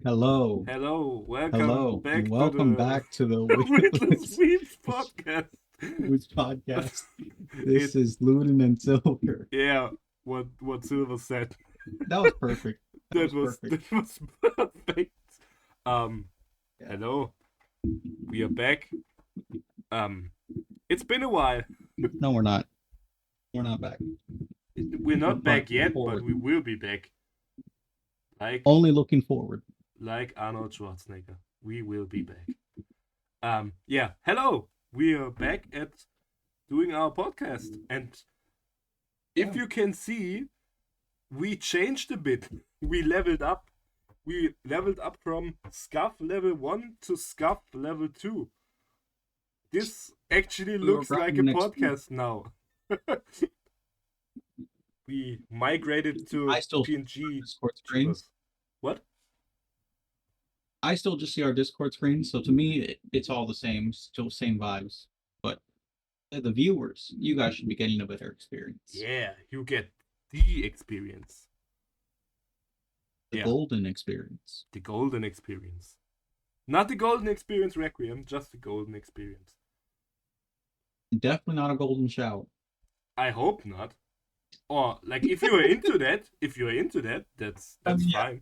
Hello, Hello, welcome hello, and back to welcome the back to the Witless Witless Weebs Podcast. Weebs Podcast. it This is Luden and Silver. yeah, what Silver said. That was perfect. That that was was perfect. that was perfect. Um, Yeah. hello, we are back. Um, it's been a while. No, we're not. We're not back. We're We're not fine. back yet, but Forward. we will be back. Like Only looking forward. like Arnold Schwarzenegger, we will be back. Yeah, hello, we are back at doing our podcast, and if Yeah. you can see, we changed a bit. We leveled up. We leveled up from scuff level 1 to scuff level 2. This actually We were looks like a grinding next week. podcast now. We migrated to I still see our PNG Discord screens. plus. What? I still just see our Discord screens. So to me, it's all the same. Still same vibes. But the viewers, you guys should be getting a better experience. Yeah, you get the experience. The Yeah, golden experience. the golden experience. Not the golden experience Requiem, just the golden experience. Definitely not a golden shower. I hope not. Or like if you're into that, that's I that's mean, yeah, fine.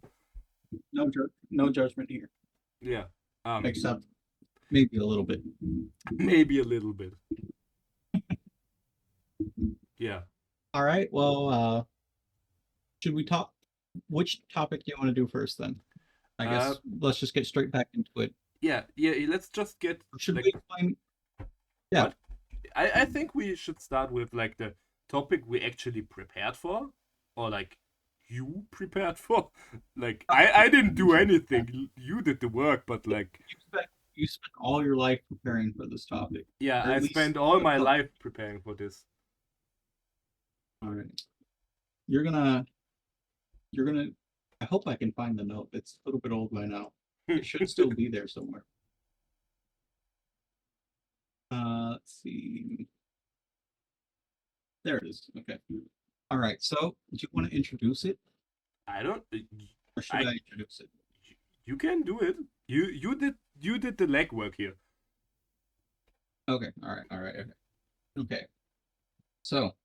no judgment here, Yeah. Um, except maybe a little bit. maybe a little bit. Yeah. All right. Well, should we talk? Which topic do you want to do first? Then I Uh, guess let's just get straight back into it. yeah. Let's just get Should we like explain? Yeah. what? I think we should start with like the topic we actually prepared for, or like you prepared for. Like I didn't do anything. You did the work, but like You spent all your life preparing for this topic, yeah, or I at least spent all a my couple. life preparing for this. All right. You're gonna. You're gonna. I hope I can find the note. It's a little bit old by now. It should still be there somewhere. Let's see. There it is. Okay. All right. So, do you want to introduce it, I don't. or should I I introduce it? you can do it. You did the legwork here. Okay. All right. All right. Okay. Okay. So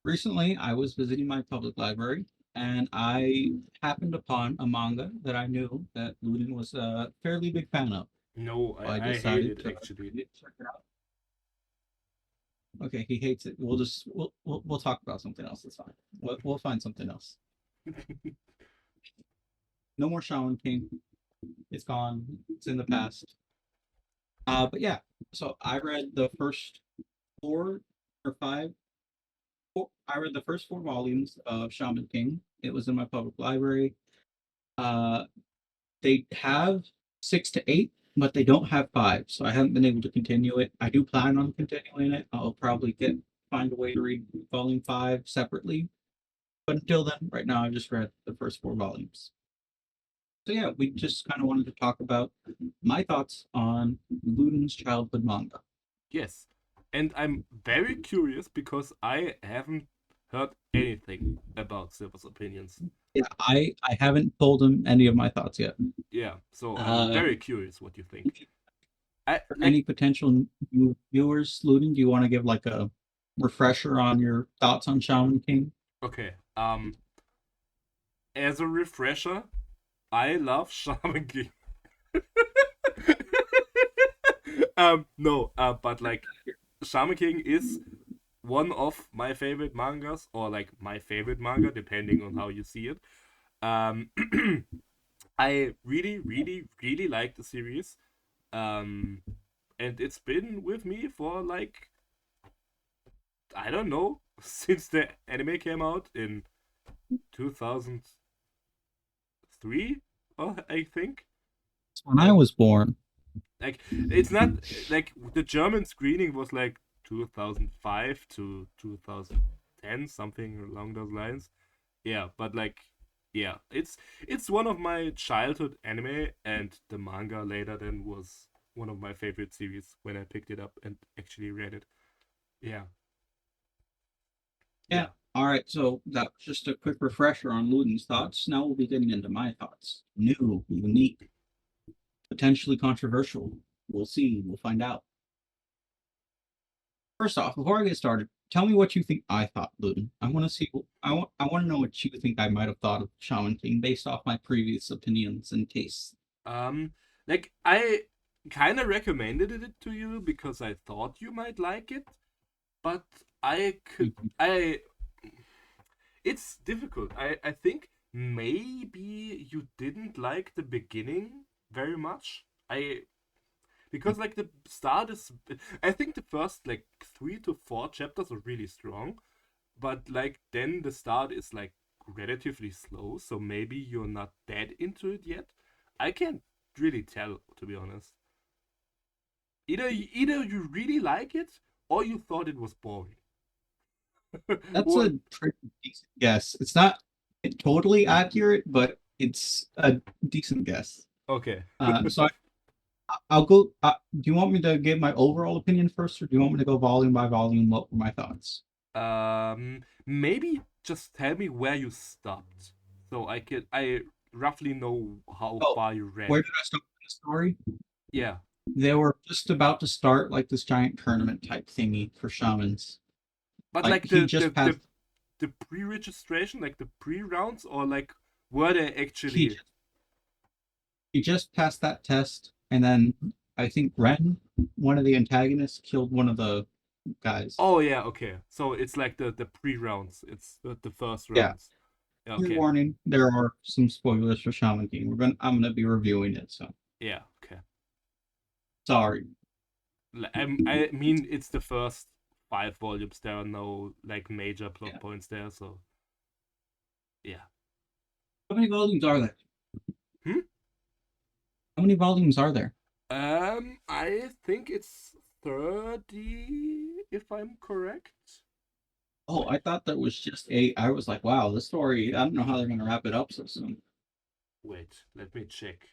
recently, I was visiting my public library, and I happened upon a manga that I knew that Luden was a fairly big fan of. No, So I I hate decided it to actually. read it, check it out. Okay, he hates it. We'll talk about something else. It's fine. We'll find something else. No more Shaman King. It's gone. It's in the past. But yeah. So I read the first 4 or 5 I read the first 4 volumes of Shaman King. It was in my public library. Uh, they have 6 to 8, but they don't have 5, so I haven't been able to continue it. I do plan on continuing it. I'll probably find a way to read volume 5 separately. But until then, right now I've just read the first 4 volumes. So yeah, we just kind of wanted to talk about my thoughts on Luden's childhood manga. Yes, and I'm very curious because I haven't heard anything about Silver's opinions. Yeah, I haven't told him any of my thoughts yet. Yeah, so I'm Uh, very curious what you think. I for like any potential new viewers, Luden, do you want to give like a refresher on your thoughts on Shaman King? okay. As a refresher, I love Shaman King. No, but like Shaman King is one of my favorite mangas, or like my favorite manga, depending on how you see it. Um, I really like the series. Um, and it's been with me for like I don't know since the anime came out in 2003, I think. When I And was born, like it's not like the German screening was like 2005 to 2010, something along those lines. Yeah, but like yeah, it's one of my childhood anime, and the manga later then was one of my favorite series when I picked it up and actually read it. Yeah, yeah, yeah. All right, so that was just a quick refresher on Luden's thoughts. Now we'll be getting into my thoughts. New, unique, potentially controversial. We'll see. We'll find out. First off, before I get started, tell me what you think I thought, Luden. I want to see. I want to know what you think I might have thought of Shaman King based off my previous opinions and tastes. Um, like I kind of recommended it to you because I thought you might like it, but I could Mhm. I it's difficult. I think maybe you didn't like the beginning very much. I because like the start is I think the first like 3 to 4 chapters are really strong, but like then the start is like relatively slow, so maybe you're not that into it yet. I can't really tell, to be honest. Either you really like it or you thought it was boring. That's What? a pretty decent guess. It's not totally accurate, but it's a decent guess. Okay. So I'll go. Do you want me to give my overall opinion first, or do you want me to go volume by volume? What were my thoughts? Maybe just tell me where you stopped, so I roughly know how Oh, far you read. where did I start with the story? Yeah. They were just about to start like this giant tournament type thingy for shamans. But Like like he just passed. the pre-registration, like the pre-rounds, or like were they He actually? just, he just passed that test, and then I think Ren, one of the antagonists, killed one of the guys. Oh yeah, okay. So it's like the pre-rounds. It's the first Yeah. rounds. Yeah, okay. Warning: there are some spoilers for Shaman King. I'm gonna be reviewing it, so Yeah, okay. sorry. I mean, it's the first 5 volumes. There are no like major plot Yeah. points there, so yeah. How many volumes are there? Hmm? How many volumes are there? I think it's 30, if I'm correct. Oh, I thought that was just eight. I was like, wow, this story. I don't know how they're gonna wrap it up so soon. Wait, let me check.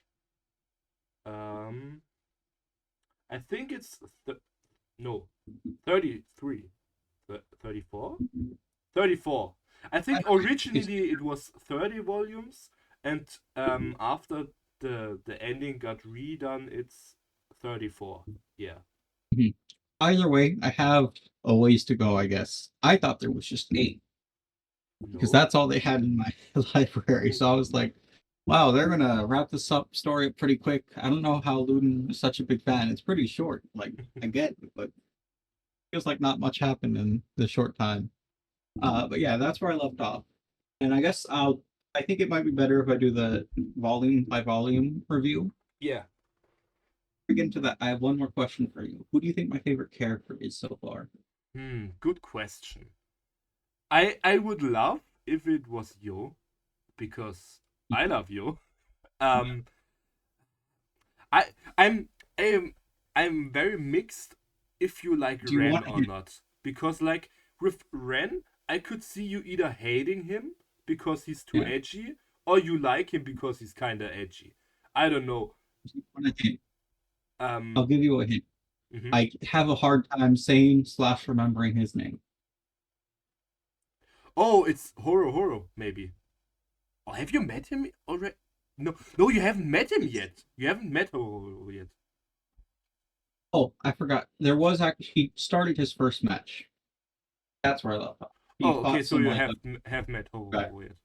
Um, I think it's no, 33, 34, 34. I I think thought it was- originally it was 30 volumes, and after the ending got redone, it's 34. Yeah. Mhm. Either way, I have a ways to go, I guess. I thought there was just eight because No. that's all they had in my library. So I was like, wow, they're gonna wrap this up story up pretty quick. I don't know how Luden is such a big fan. It's pretty short. Like I get it, but feels like not much happened in the short time. But yeah, that's where I left off. And I guess I think it might be better if I do the volume by volume review. Yeah. To get into that, I have one more question for you. Who do you think my favorite character is so far? Good question. I would love if it was Yo, because I love Yo. Um, I I'm I'm I'm very mixed if you like Do you Ren want to or hit? not, because like with Ren, I could see you either hating him because he's too Yeah. edgy, or you like him because he's kind of edgy. I don't know. Do you want to hit? I'll Um. give you a hint. Mhm. I have a hard time saying slash remembering his name. Oh, it's Horo maybe. Oh, have you met him already? No, no, you haven't met him It's yet. You haven't met Horo yet. oh, I forgot. There was actually he started his first match. That's where I left off. He Oh, okay, fought so some you like have met a guy. Horo yet.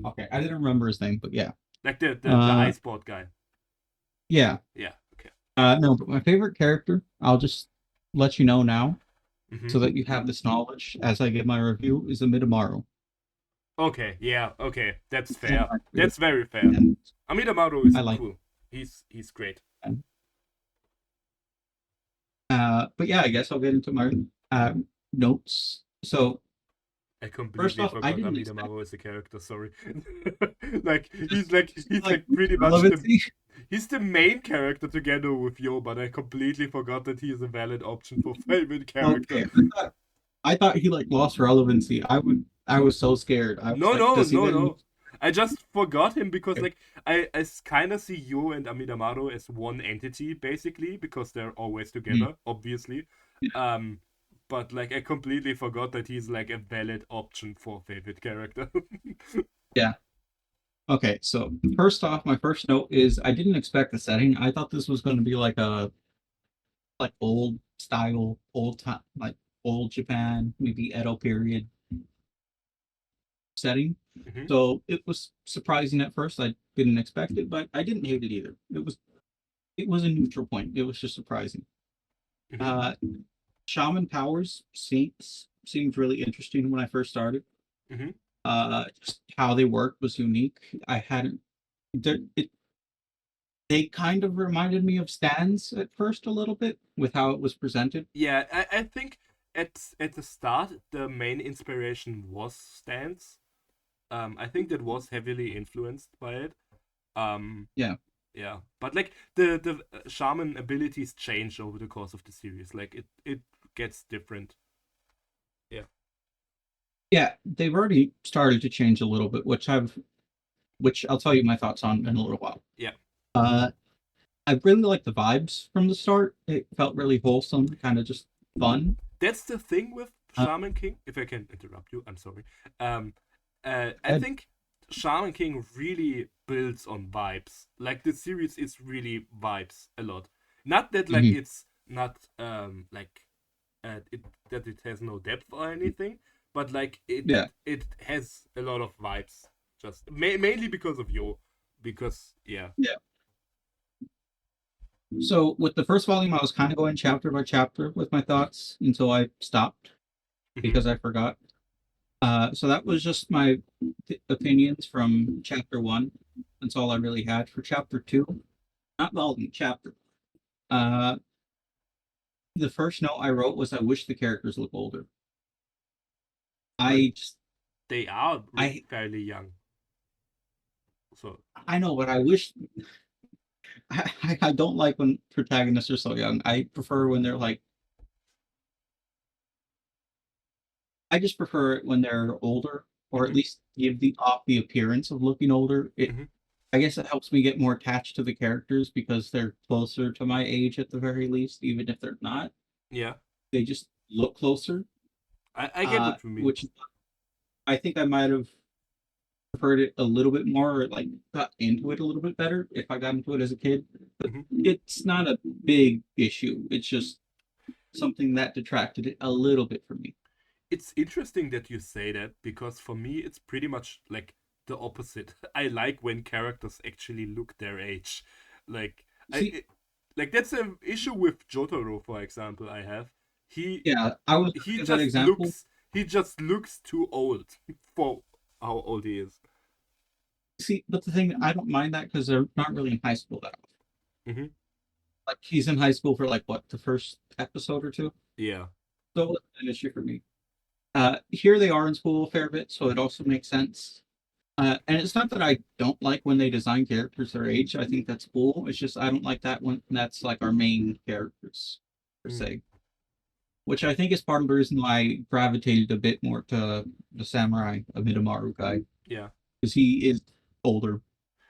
Okay, I didn't remember his name, but yeah. Like the Uh, ice board guy. yeah. Yeah. Okay. No, but my favorite character, I'll just let you know now Mm-hmm. so that you have this knowledge as I give my review, is a Midamaru. Okay. Yeah. Okay. That's He's one of fair. my That's favorites. very fair. And Amidamaru is I like cool. He's great. him. But yeah, I guess I'll get into my notes. So I first completely off, I forgot didn't expect Amidamaru as a character. Sorry. like he's like like pretty much the relevancy. he's the main character together with Yo, but I completely forgot that he is a valid option for favorite character. Okay, I thought he like lost relevancy. I was so scared. I was No, like, no, does he no, then? no. I just forgot him because like I kind of see Yo and Amidamaru as one entity basically because they're always Hmm. together, obviously. Um, but like I completely forgot that he's like a valid option for favorite character. Yeah. Okay, so first off, my first note is I didn't expect the setting. I thought this was going to be like a old style, old time, like old Japan, maybe Edo period setting. Hmm. So it was surprising at first. I didn't expect it, but I didn't hate it either. It was a neutral point. It was just surprising. Hmm. Uh, Shaman powers seemed really interesting when I first started. Hmm. Just how they worked was unique. I hadn't. It They kind of reminded me of Stan's at first a little bit with how it was presented. Yeah, I think at the start the main inspiration was Stance. I think that was heavily influenced by it. Um, Yeah, yeah, but like the shaman abilities change over the course of the series. Like it gets different. Yeah. yeah, they've already started to change a little bit, which I'll tell you my thoughts on in a little while. Yeah. Uh, I really liked the vibes from the start. It felt really wholesome, kind of just fun. That's the thing with Uh, Shaman King. If I can interrupt you, I'm sorry. Um, I and, think Shaman King really builds on vibes. Like the series is really vibes a lot. Not that like mhm, it's not that it has no depth or anything, but like yeah. it has a lot of vibes. Just mainly because of you, because yeah. Yeah. So with the first volume, I was kind of going chapter by chapter with my thoughts until I stopped Hmm. because I forgot. So that was just my opinions from chapter one. That's all I really had for chapter two. Not volume, chapter. Uh, the first note I wrote was I wish the characters look older. But I just they are I fairly young, so. I know, but I wish I don't like when protagonists are so young. I prefer when they're like I just prefer it when they're older, or at Hmm. least give the appearance of looking older. It Hmm. I guess it helps me get more attached to the characters because they're closer to my age at the very least, even if they're not. Yeah, They just look closer. I get what you mean. Which I think I might have preferred it a little bit more, or like got into it a little bit better if I got into it as a kid. But Hmm. it's not a big issue. It's just something that detracted it a little bit from me. It's interesting that you say that because for me it's pretty much like the opposite. I like when characters actually look their age. Like See, like that's an issue with Jotaro, for example. I have he yeah, I was he gonna give that just example. looks he just looks too old for how old he is. See, but the thing, I don't mind that because they're not really in high school that often. Hmm. Like he's in high school for like what, the first episode or two? Yeah. So it's an issue for me. Here they are in school a fair bit, so it also makes sense. And it's not that I don't like when they design characters their age. I think that's cool. It's just I don't like that when that's like our main characters per Mm. se. Which I think is part of the reason why I gravitated a bit more to the samurai Amidomaru guy Yeah. because he is older.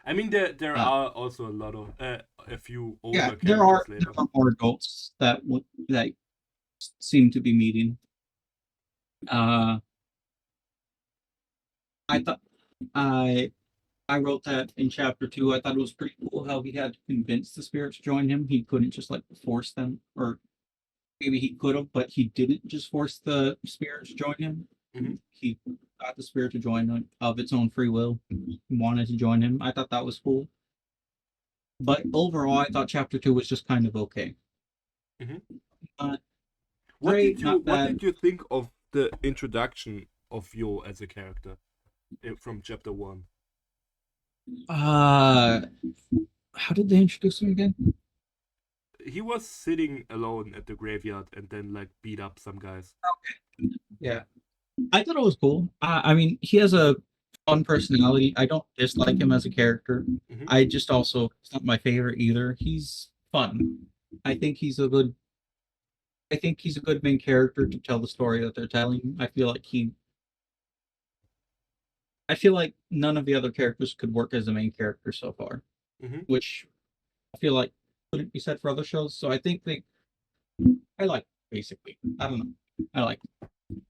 I mean there Uh, are also a lot of a few yeah, older there characters are there later. are more adults that seem to be meeting. Uh, I thought I I wrote that in chapter two. I thought it was pretty cool how he had to convince the spirits to join him. He couldn't just like force them, or maybe he could have, but he didn't just force the spirits to join him. Hmm. He got the spirit to join him of its own free will. He wanted to join him. I thought that was cool. But overall, I thought chapter two was just kind of okay. Hmm. Not great, not What bad. did you think of the introduction of Yo as a character from chapter one? Uh, how did they introduce him again? He was sitting alone at the graveyard and then like beat up some guys. Yeah, I thought it was cool. I mean, he has a fun personality. I don't dislike him as a character. Hmm. I just also it's not my favorite either. He's fun. I think he's a good. I think he's a good main character to tell the story that they're telling. I feel like none of the other characters could work as a main character so far, Hmm. which I feel like couldn't be said for other shows. So I think I like basically. I don't know. I like.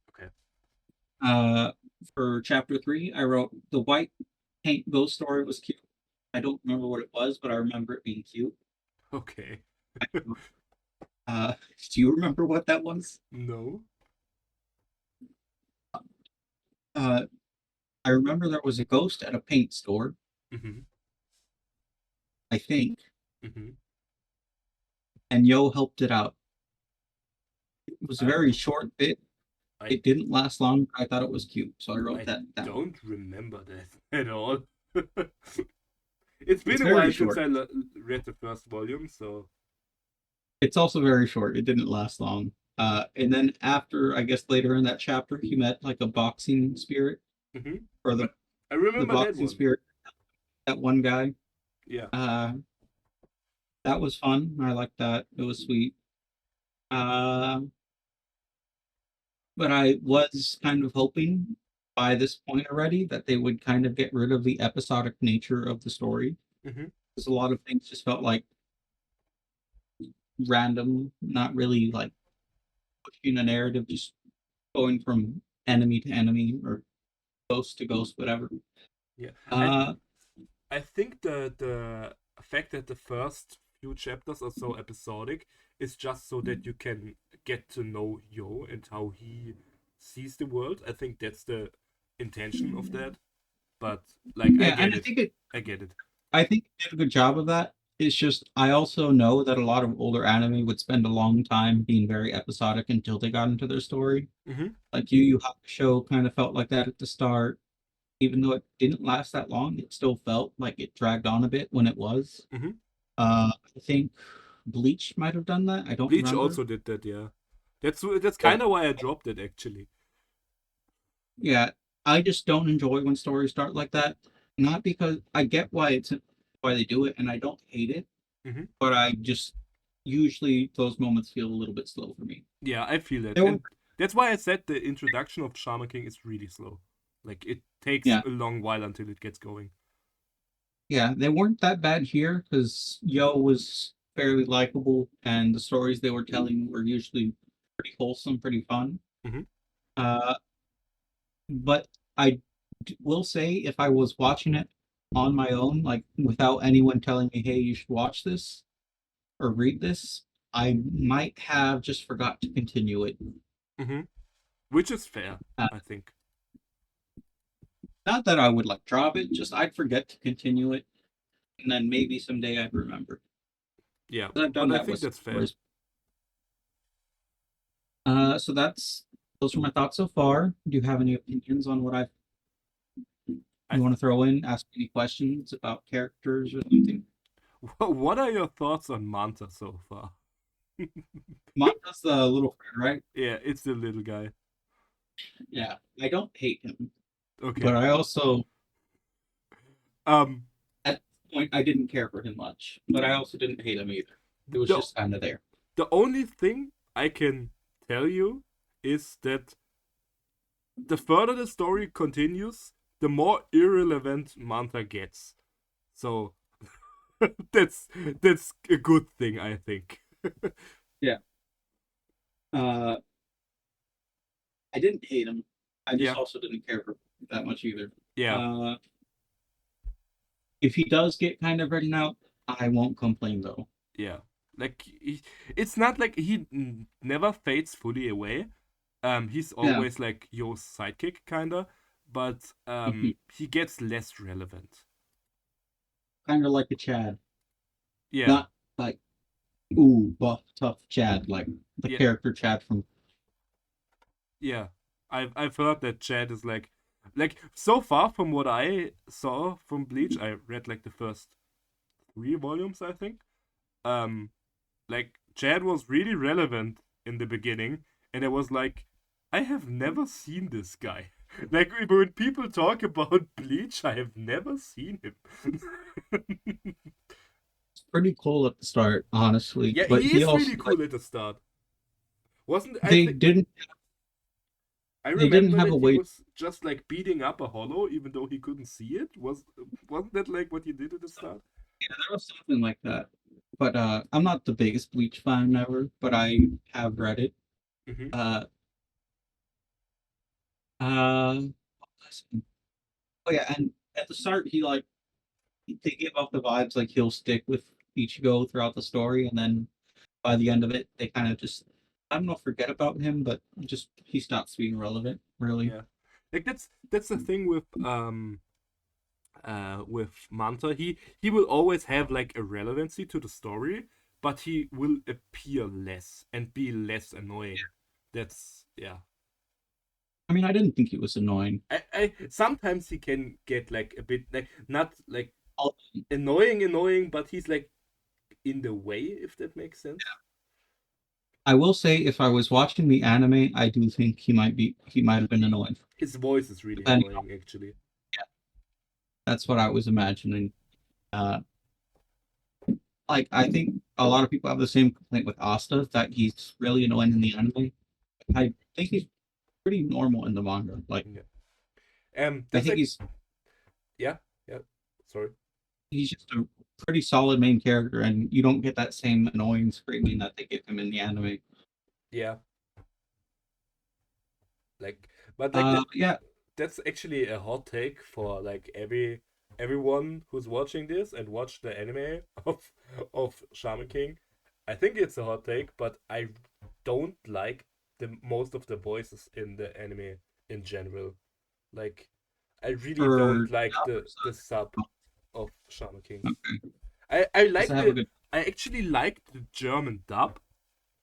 Okay. For chapter 3, I wrote the white paint ghost story was cute. I don't remember what it was, but I remember it being cute. Okay. Uh, do you remember what that was? No. Uh, I remember there was a ghost at a paint store, Mm-hmm. I think, Mm-hmm. and Yo helped it out. It was a I very short bit. I It didn't last long. I thought it was cute, so I wrote I that down. don't remember that at all. It's been It's a very while since short. I read the first volume, so It's also very short. It didn't last long. And then after, I guess later in that chapter, he met like a boxing spirit hmm or I the remember that boxing one. spirit. That one guy. Yeah. Uh, that was fun. I liked that. It was sweet. Uh, but I was kind of hoping by this point already that they would kind of get rid of the episodic nature of the story hmm because a lot of things just felt like random, not really like pushing a narrative, just going from enemy to enemy or ghost to ghost, whatever. Yeah. I Uh, I think the fact that the first few chapters are so episodic is just so that you can get to know Yo and how he sees the world. I think that's the intention of that. But like I yeah, and get I it. think it I get it. I think it did a good job of that. It's just I also know that a lot of older anime would spend a long time being very episodic until they got into their story. hmm Like Yu Hakusho kind of felt like that at the start. Even though it didn't last that long, it still felt like it dragged on a bit when it was. hmm I think Bleach might have done that. I don't Bleach remember. also did that, yeah. That's Yeah, kind of why I dropped it actually. yeah. I just don't enjoy when stories start like that. Not because I get why they do it, and I don't hate it, hmm but I just usually those moments feel a little bit slow for me. Yeah, I feel that, There were, and that's why I said the introduction of Shaman King is really slow. Like it takes yeah, a long while until it gets going. yeah, they weren't that bad here because Yo was fairly likable, and the stories they were telling were usually pretty wholesome, pretty fun. hmm Uh, but I will say, if I was watching it on my own, like without anyone telling me, "Hey, you should watch this or read this," I might have just forgot to continue it. hmm Which is fair, Uh, I think. Not that I would like drop it, just I'd forget to continue it, and then maybe someday I'd remember. Yeah, 'Cause I've but done I that think with that's fair. stories. So those are my thoughts so far. Do you have any opinions on what I you want to throw in? Ask any questions about characters or something? what are your thoughts on Manta so far? Manta's the little friend, right? Yeah, it's the little guy. Yeah, I don't hate him, but Okay. I also Um, at this point I didn't care for him much, but I also didn't hate him either. It was the just kind of there. the only thing I can tell you is that the further the story continues, the more irrelevant Manta gets. So that's that's a good thing, I think. Yeah. Uh, I didn't hate him. I just Yeah, also didn't care for him that much either. yeah, Uh, if he does get kind of written out, I won't complain though. yeah. Like it's not like he never fades fully away. He's Yeah, always like your sidekick, kinda, but he gets less relevant. kind of like a Chad, Yeah, not like ooh buff tough Chad, like the yeah, character Chad from. yeah. I've heard that Chad is like so far from what I saw from Bleach. I read like the first 3 volumes, I think. Um, like Chad was really relevant in the beginning, and I was like, I have never seen this guy. Like when people talk about Bleach, I have never seen him. It's pretty cool at the start, honestly, Yeah, but he he is also really like cool at the start. Wasn't I they think didn't I they didn't remember have a that he way. was just like beating up a hollow even though he couldn't see it? Wasn't that like what he did at the start? Yeah, there was something like that. But I'm not the biggest Bleach fan ever, but I have read it. hmm Uh, Uh, oh yeah, and at the start they give off the vibes like he'll stick with Ichigo throughout the story, and then by the end of it, they kind of just I don't know forget about him, but just he stops being relevant. Really, Yeah, like that's the thing with Manta. He will always have like a relevancy to the story, but he will appear less and be less annoying. That's yeah. I mean, I didn't think he was annoying. I sometimes he can get like a bit like not like I'll- annoying, but he's like in the way, if that makes sense. I will say, if I was watching the anime, I do think he might have been annoying. His voice is really Depending on, annoying, actually. yeah, that's what I was imagining. Uh, like I think a lot of people have the same complaint with Asta that he's really annoying in the anime. I think he's pretty normal in the manga. Like Yeah. I That's think like yeah, yeah. Sorry. he's just a pretty solid main character, and you don't get that same annoying screaming that they give him in the anime. Yeah, like but like the Yeah, that's actually a hot take for like everyone who's watching this and watched the anime of Shaman King. I think it's a hot take, but I don't like the most of the voices in the anime in general. Like I really for don't like dub or the sub sub. of Shaman King. Okay. I Does it like have a the good? I actually like the German dub.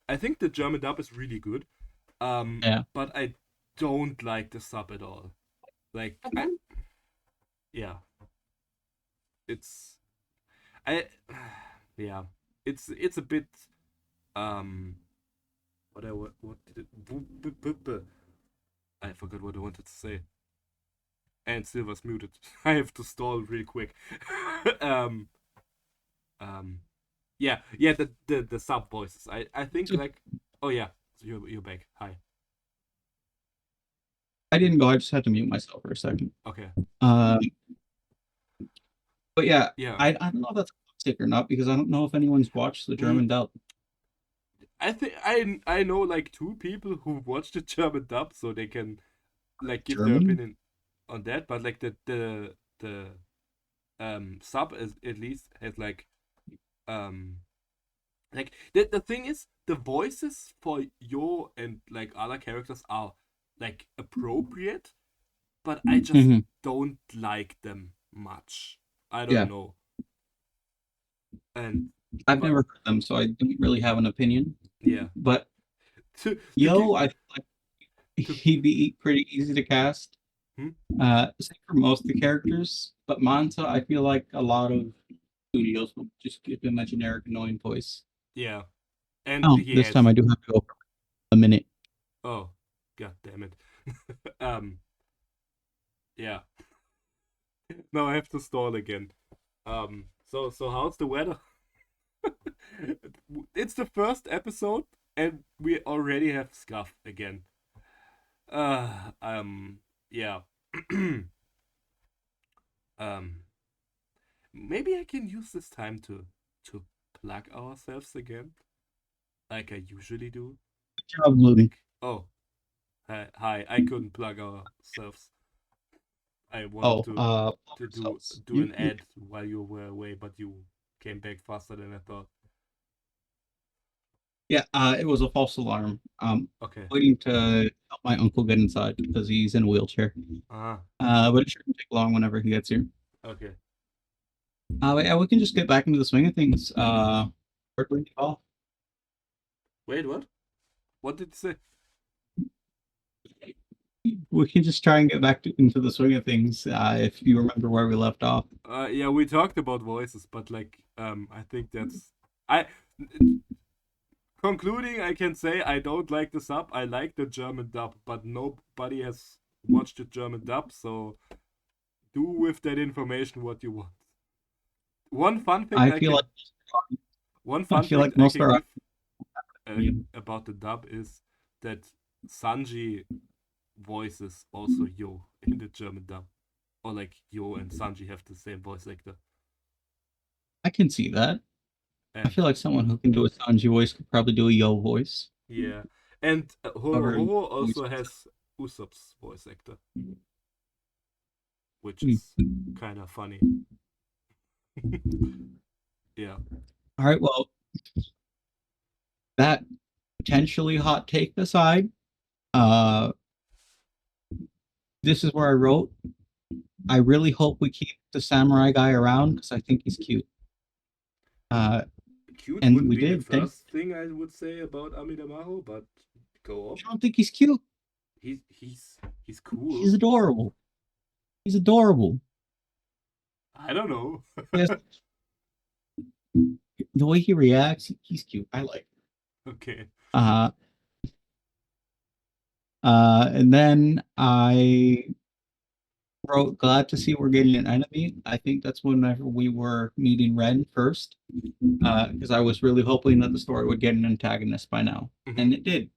I think the German dub is really good. Yeah, But I don't like the sub at all. Like yeah, it's I yeah, it's a bit um what did it I forgot what I wanted to say. And Silver's muted. I have to stall real quick. um um yeah, the sub voices. I think like oh yeah, so you're back. Hi. I didn't go. I just had to mute myself for a second. Okay. Uh, but yeah, Yeah. I don't know if that's toxic or not because I don't know if anyone's watched the Mm, German dub. I think I know like two people who watched the German dub, so they can like give their German? opinion on that. But like the sub is at least has um the thing is the voices for Yo and like other characters are like appropriate, but I just Hmm. don't like them much. I don't Yeah, know. And I've but never heard them, so I don't really have an opinion. yeah, But to give Yo, I feel like to he'd be pretty easy to cast. hmm? Same for most of the characters, but Manta, I feel like a lot of studios will just give him a generic annoying voice. Yeah, and Oh, he this time has I do have to go for a minute. oh god damn it. um yeah. Now I have to stall again. So how's the weather? It's the first episode and we already have scuff again. Yeah. um Maybe I can use this time to plug ourselves again, like I usually do. Good job, Looney. Like oh hi, I couldn't plug ourselves. I wanted Oh, to results. do an ad while you were away, but you came back faster than I thought. Yeah, it was a false alarm. Okay. Waiting to help my uncle get inside because he's in a wheelchair. Ah, But it shouldn't take long whenever he gets here. okay. But yeah, we can just get back into the swing of things. Where do we leave off? Wait, what? What did you say? We can just try and get into the swing of things. If you remember where we left off. Yeah, we talked about voices, but like, I think that's I concluding. I can say I don't like the sub. I like the German dub, but nobody has watched the German dub, so do with that information what you want. One fun fact I I feel can like one I fun feel fact like I most can of our give about the dub is that Sanji voices also Yo in the German dub. Or like Yo and Sanji have the same voice actor. I can see that. I And feel like someone who can do a Sanji voice could probably do a Yo voice. yeah. And However, Horo voice. also has Usopp's voice actor, which Hmm. is kind of funny. Yeah. All right, well, that potentially hot take aside, uh, this is where I wrote. I really hope we keep the samurai guy around because I think he's cute. Uh, Cute and would we be the did. Thank. first thing I would say about Amidamaru, but go You on. don't think he's cute? He's cool. He's adorable. He's adorable. I don't know. Yes, the way he reacts, he's cute. I like. Okay. Uh, and then I wrote, glad to see we're getting an enemy. I think that's whenever we were meeting Ren first, because I was really hoping that the story would get an antagonist by now, Mm-hmm. and it did.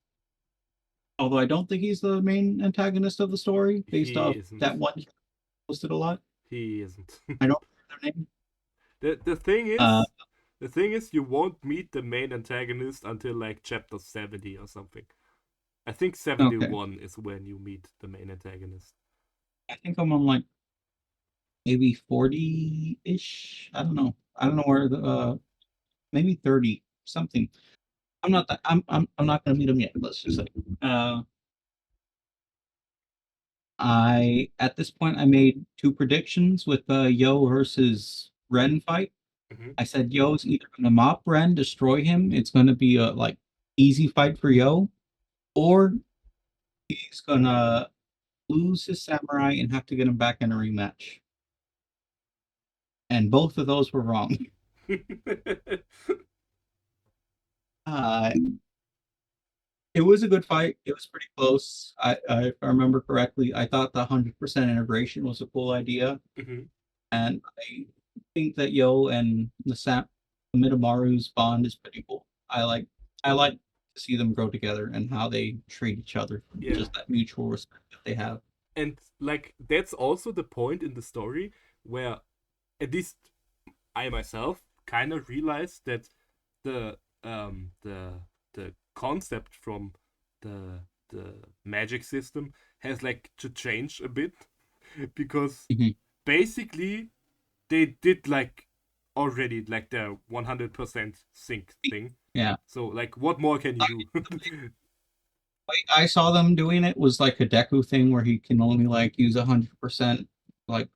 Although I don't think he's the main antagonist of the story, based He off isn't. that one he posted a lot. He isn't. I don't remember their name. The thing Uh, is, you won't meet the main antagonist until like chapter 70 or something. I think okay. 71 is when you meet the main antagonist. I think I'm on like maybe 40-ish. I don't know. I don't know where the maybe 30 something. I'm not that I'm not gonna meet him yet. Let's just say. Uh, I at this point I made two predictions with the Yo versus Ren fight. Mm-hmm. I said Yo's either gonna mop Ren, destroy him. It's gonna be a like easy fight for Yo, or he's gonna lose his samurai and have to get him back in a rematch. And both of those were wrong. Uh, it was a good fight. It was pretty close. If I remember correctly, I thought the 100% integration was a cool idea, Mm-hmm. and I think that Yo and the Midamaru's bond is pretty cool. I like to see them grow together and how they treat each other. Yeah. Just that mutual respect that they have. And like that's also the point in the story where at least I myself kind of realized that the um the the concept from the magic system has like to change a bit because Mhm. basically they did like already like their 100% sync thing. Yeah. So like what more can you do? Way I saw them doing it was like a Deku thing where he can only like use 100% like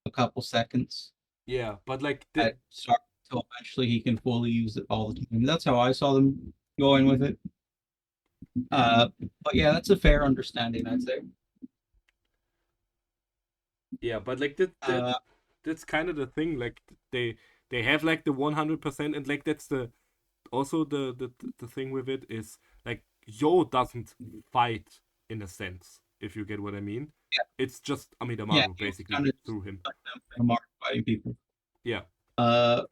a couple seconds Yeah, but like the at start until eventually he can fully use it all the time. That's how I saw them going with it. Uh, but yeah, that's a fair understanding, I'd say. yeah, but like that Uh, that's kind of the thing. Like they have like the 100%, and like that's the also the thing with it is like Yo doesn't fight in a sense, if you get what I mean. yeah, It's just yeah, Amidamaru he was basically kind of just through him. like them for mark fighting people. Yeah. Uh,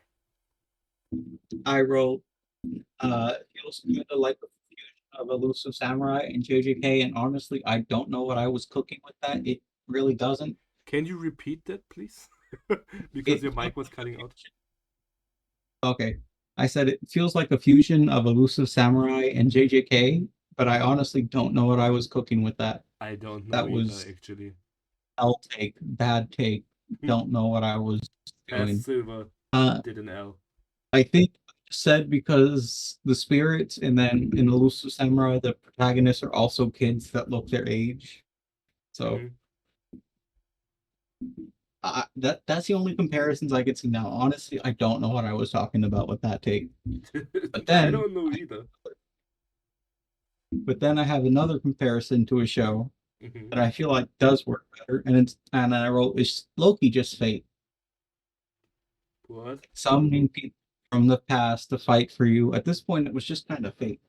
I wrote feels kind of like a fusion of Elusive Samurai and JJK, and honestly, I don't know what I was cooking with that. It really doesn't. Can you repeat that, please? Because It your feels mic was like a cutting out. fusion. Okay. I said it feels like a fusion of Elusive Samurai and JJK, but I honestly don't know what I was cooking with that. I don't know That either, was actually. L take, bad take. Don't know what I was Past doing. Silver Uh, did an L. I think I said because the spirits and then in Elusive Samurai, the protagonists are also kids that look their age. So Mm-hmm. that's the only comparisons I could see now. Honestly, I don't know what I was talking about with that take. But I then don't know either. but then I have another comparison to a show Mm-hmm. that I feel like does work better, and I wrote is Loki just fate, What? summoning people from the past to fight for you. At this point, it was just kind of fate.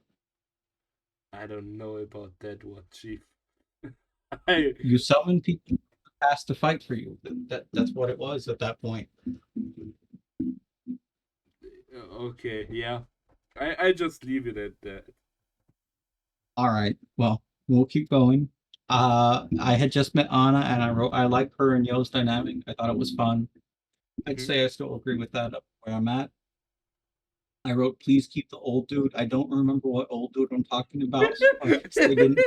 I don't know about that one, Chief. I You summon people from the past to fight for you. That's what it was at that point. okay, yeah. I just leave it at that. All right, well, we'll keep going. I had just met Anna, and I wrote I like her and Yo's dynamic. I thought it was fun. I'd Mm-hmm. say I still agree with that up where I'm at. I wrote, please keep the old dude. I don't remember what old dude I'm talking about. So I guess they didn't.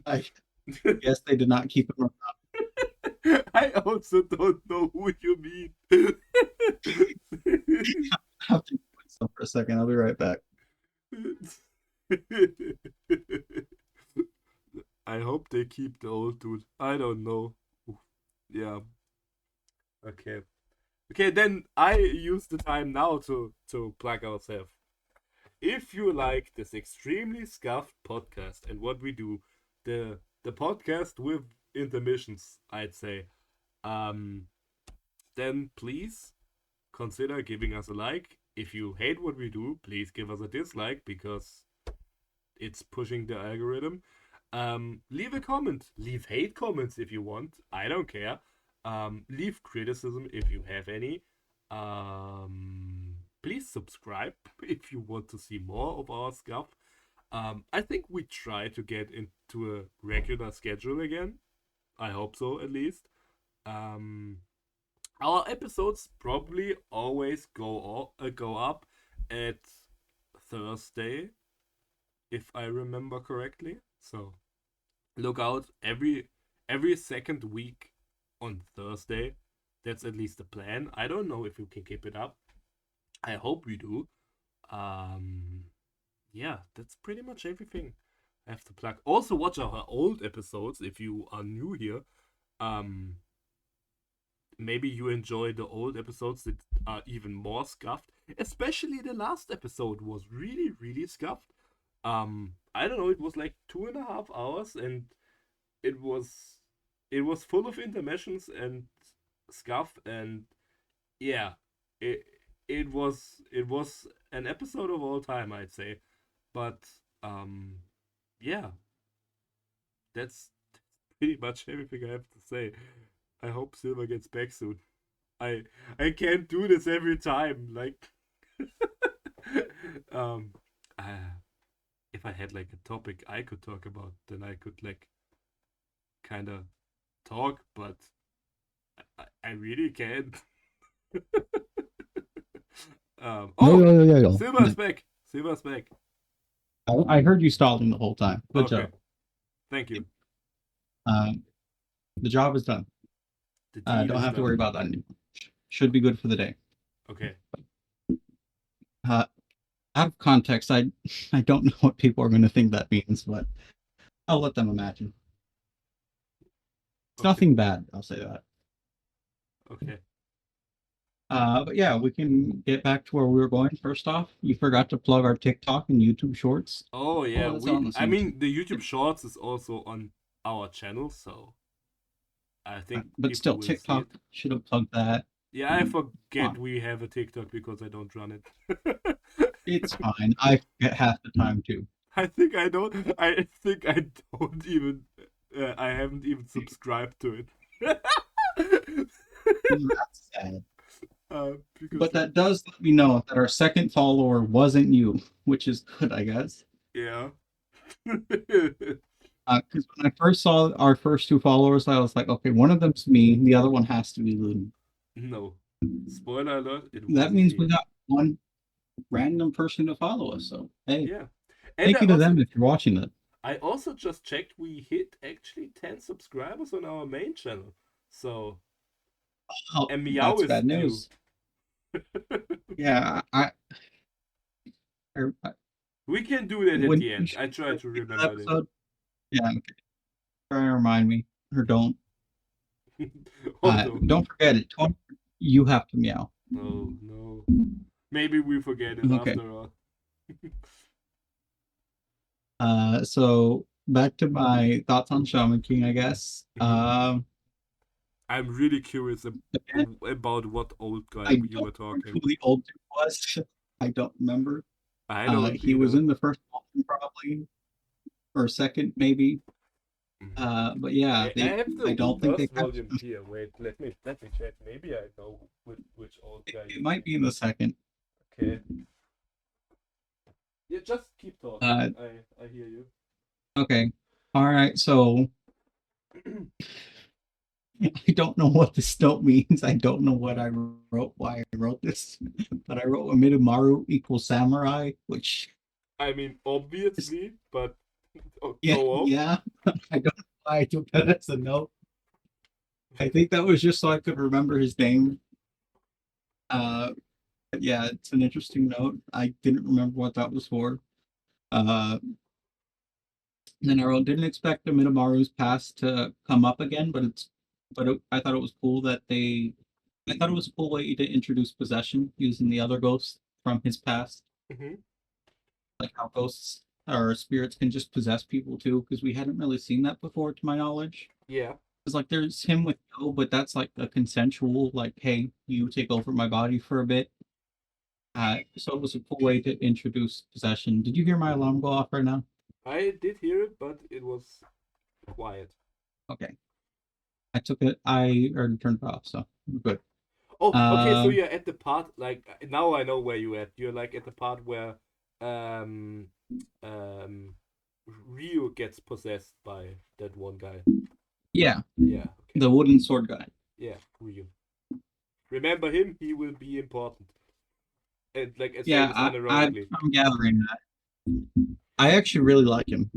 I guess they did not keep him around. I also don't know who you mean. I have to put some for a second. I'll be right back. I hope they keep the old dude. I don't know. Yeah. Okay. Okay, then I use the time now to plug ourselves. If you like this extremely scuffed podcast and what we do, the podcast with intermissions, I'd say, um, then please consider giving us a like. If you hate what we do, please give us a dislike because it's pushing the algorithm. Leave a comment. Leave hate comments if you want. I don't care. Leave criticism if you have any. Please subscribe if you want to see more of our stuff. I think we try to get into a regular schedule again. I hope so, at least. Um, our episodes probably always go up at Thursday, if I remember correctly. So look out every second week on Thursday. That's at least the plan. I don't know if we can keep it up. I hope we do. Um, yeah, that's pretty much everything I have to plug. Also, watch our old episodes if you are new here. Um, maybe you enjoy the old episodes that are even more scuffed. Especially the last episode was really, really scuffed. I don't know, it was like 2.5 hours, and it was it was full of intermissions and scuff, and yeah, it it was an episode of all time, I'd say. But um, yeah, that's pretty much everything I have to say. I hope Silver gets back soon. I I can't do this every time. Like, um, uh, if I had like a topic I could talk about, then I could like kind of talk, but I really can't. Yo, Oh, yo, yo, yo, yo. Silver's back. Silver's back. I heard you stalling the whole time. Good Okay, job. thank you. Um, the job is done. The deal Don't is have to worry done. about that anymore. Should be good for the day. Okay. Uh, Out of context, I don't know what people are going to think that means, but I'll let them imagine. It's Okay. nothing bad. I'll say that. Okay. But yeah, we can get back to where we were going. First off, you forgot to plug our TikTok and YouTube Shorts. Oh yeah, Oh, that's on the I same mean team. the YouTube Shorts is also on our channel, so I think But people still, will see TikTok it. should have plugged that. Yeah, I Come forget on, we have a TikTok because I don't run it. it's fine. I forget half the time too. I think I don't. I think I don't even. I haven't even subscribed to it. That's sad. Because But that does let me know that our second follower wasn't you, which is good, I guess. yeah. Because when I first saw our first two followers, I was like, okay, one of them's me, the other one has to be Luden. No. Spoiler alert, it That wasn't means me. we got one random person to follow us. So, hey, Yeah. And thank you to them if you're watching that. I also just checked we hit actually 10 subscribers on our main channel. So, Oh, and Meow that's is bad new. news. Yeah, I We can do that at when the you end. should I try to the remember that. episode, yeah, okay, try and remind me or don't. Oh no. Don't forget it. 20, you have to meow. Oh no. Maybe we forget it Okay. after all. So back to my thoughts on Shaman King, I guess. Mhm. I'm really curious about what old guy I you don't were remember talking. who the old dude was. I don't remember. I don't He was either. in the first volume probably, or second maybe. Mhm. But yeah, I have I the don't think they first kept volume him. here. Wait, let me check. Maybe I know which old guy It you might mean. be in the second. Okay. Yeah, just keep talking. Uh, I hear you. okay. All right. So I don't know what this note means. I don't know what I wrote, why I wrote this, but I wrote Amidomaru equals samurai, which I mean, is, obviously, but yeah, go off. yeah. I don't know why I took that as a note. I think that was just so I could remember his name. But yeah, it's an interesting note. I didn't remember what that was for. Uh, then I wrote, didn't expect the Minomaru's past to come up again, I thought it was cool that I thought it was a cool way to introduce possession using the other ghosts from his past, Hmm. like how ghosts or spirits can just possess people too, because we hadn't really seen that before, to my knowledge. Yeah, It's like there's him with Yo, but that's like a consensual, like, hey, you take over my body for a bit. So it was a cool way to introduce possession. Did you hear my alarm go off right now? I did hear it, but it was quiet. Okay. I took it. I already turned it off, so we're good. Oh, okay. So Um, you're at the part like now I know where you at. You're like at the part where um um Ryu gets possessed by that one guy. yeah, Yeah. Okay. the wooden sword guy. Yeah, Ryu. Remember him? He will be important. And like I say Yeah, this unironically. I'm gathering that. I actually really like him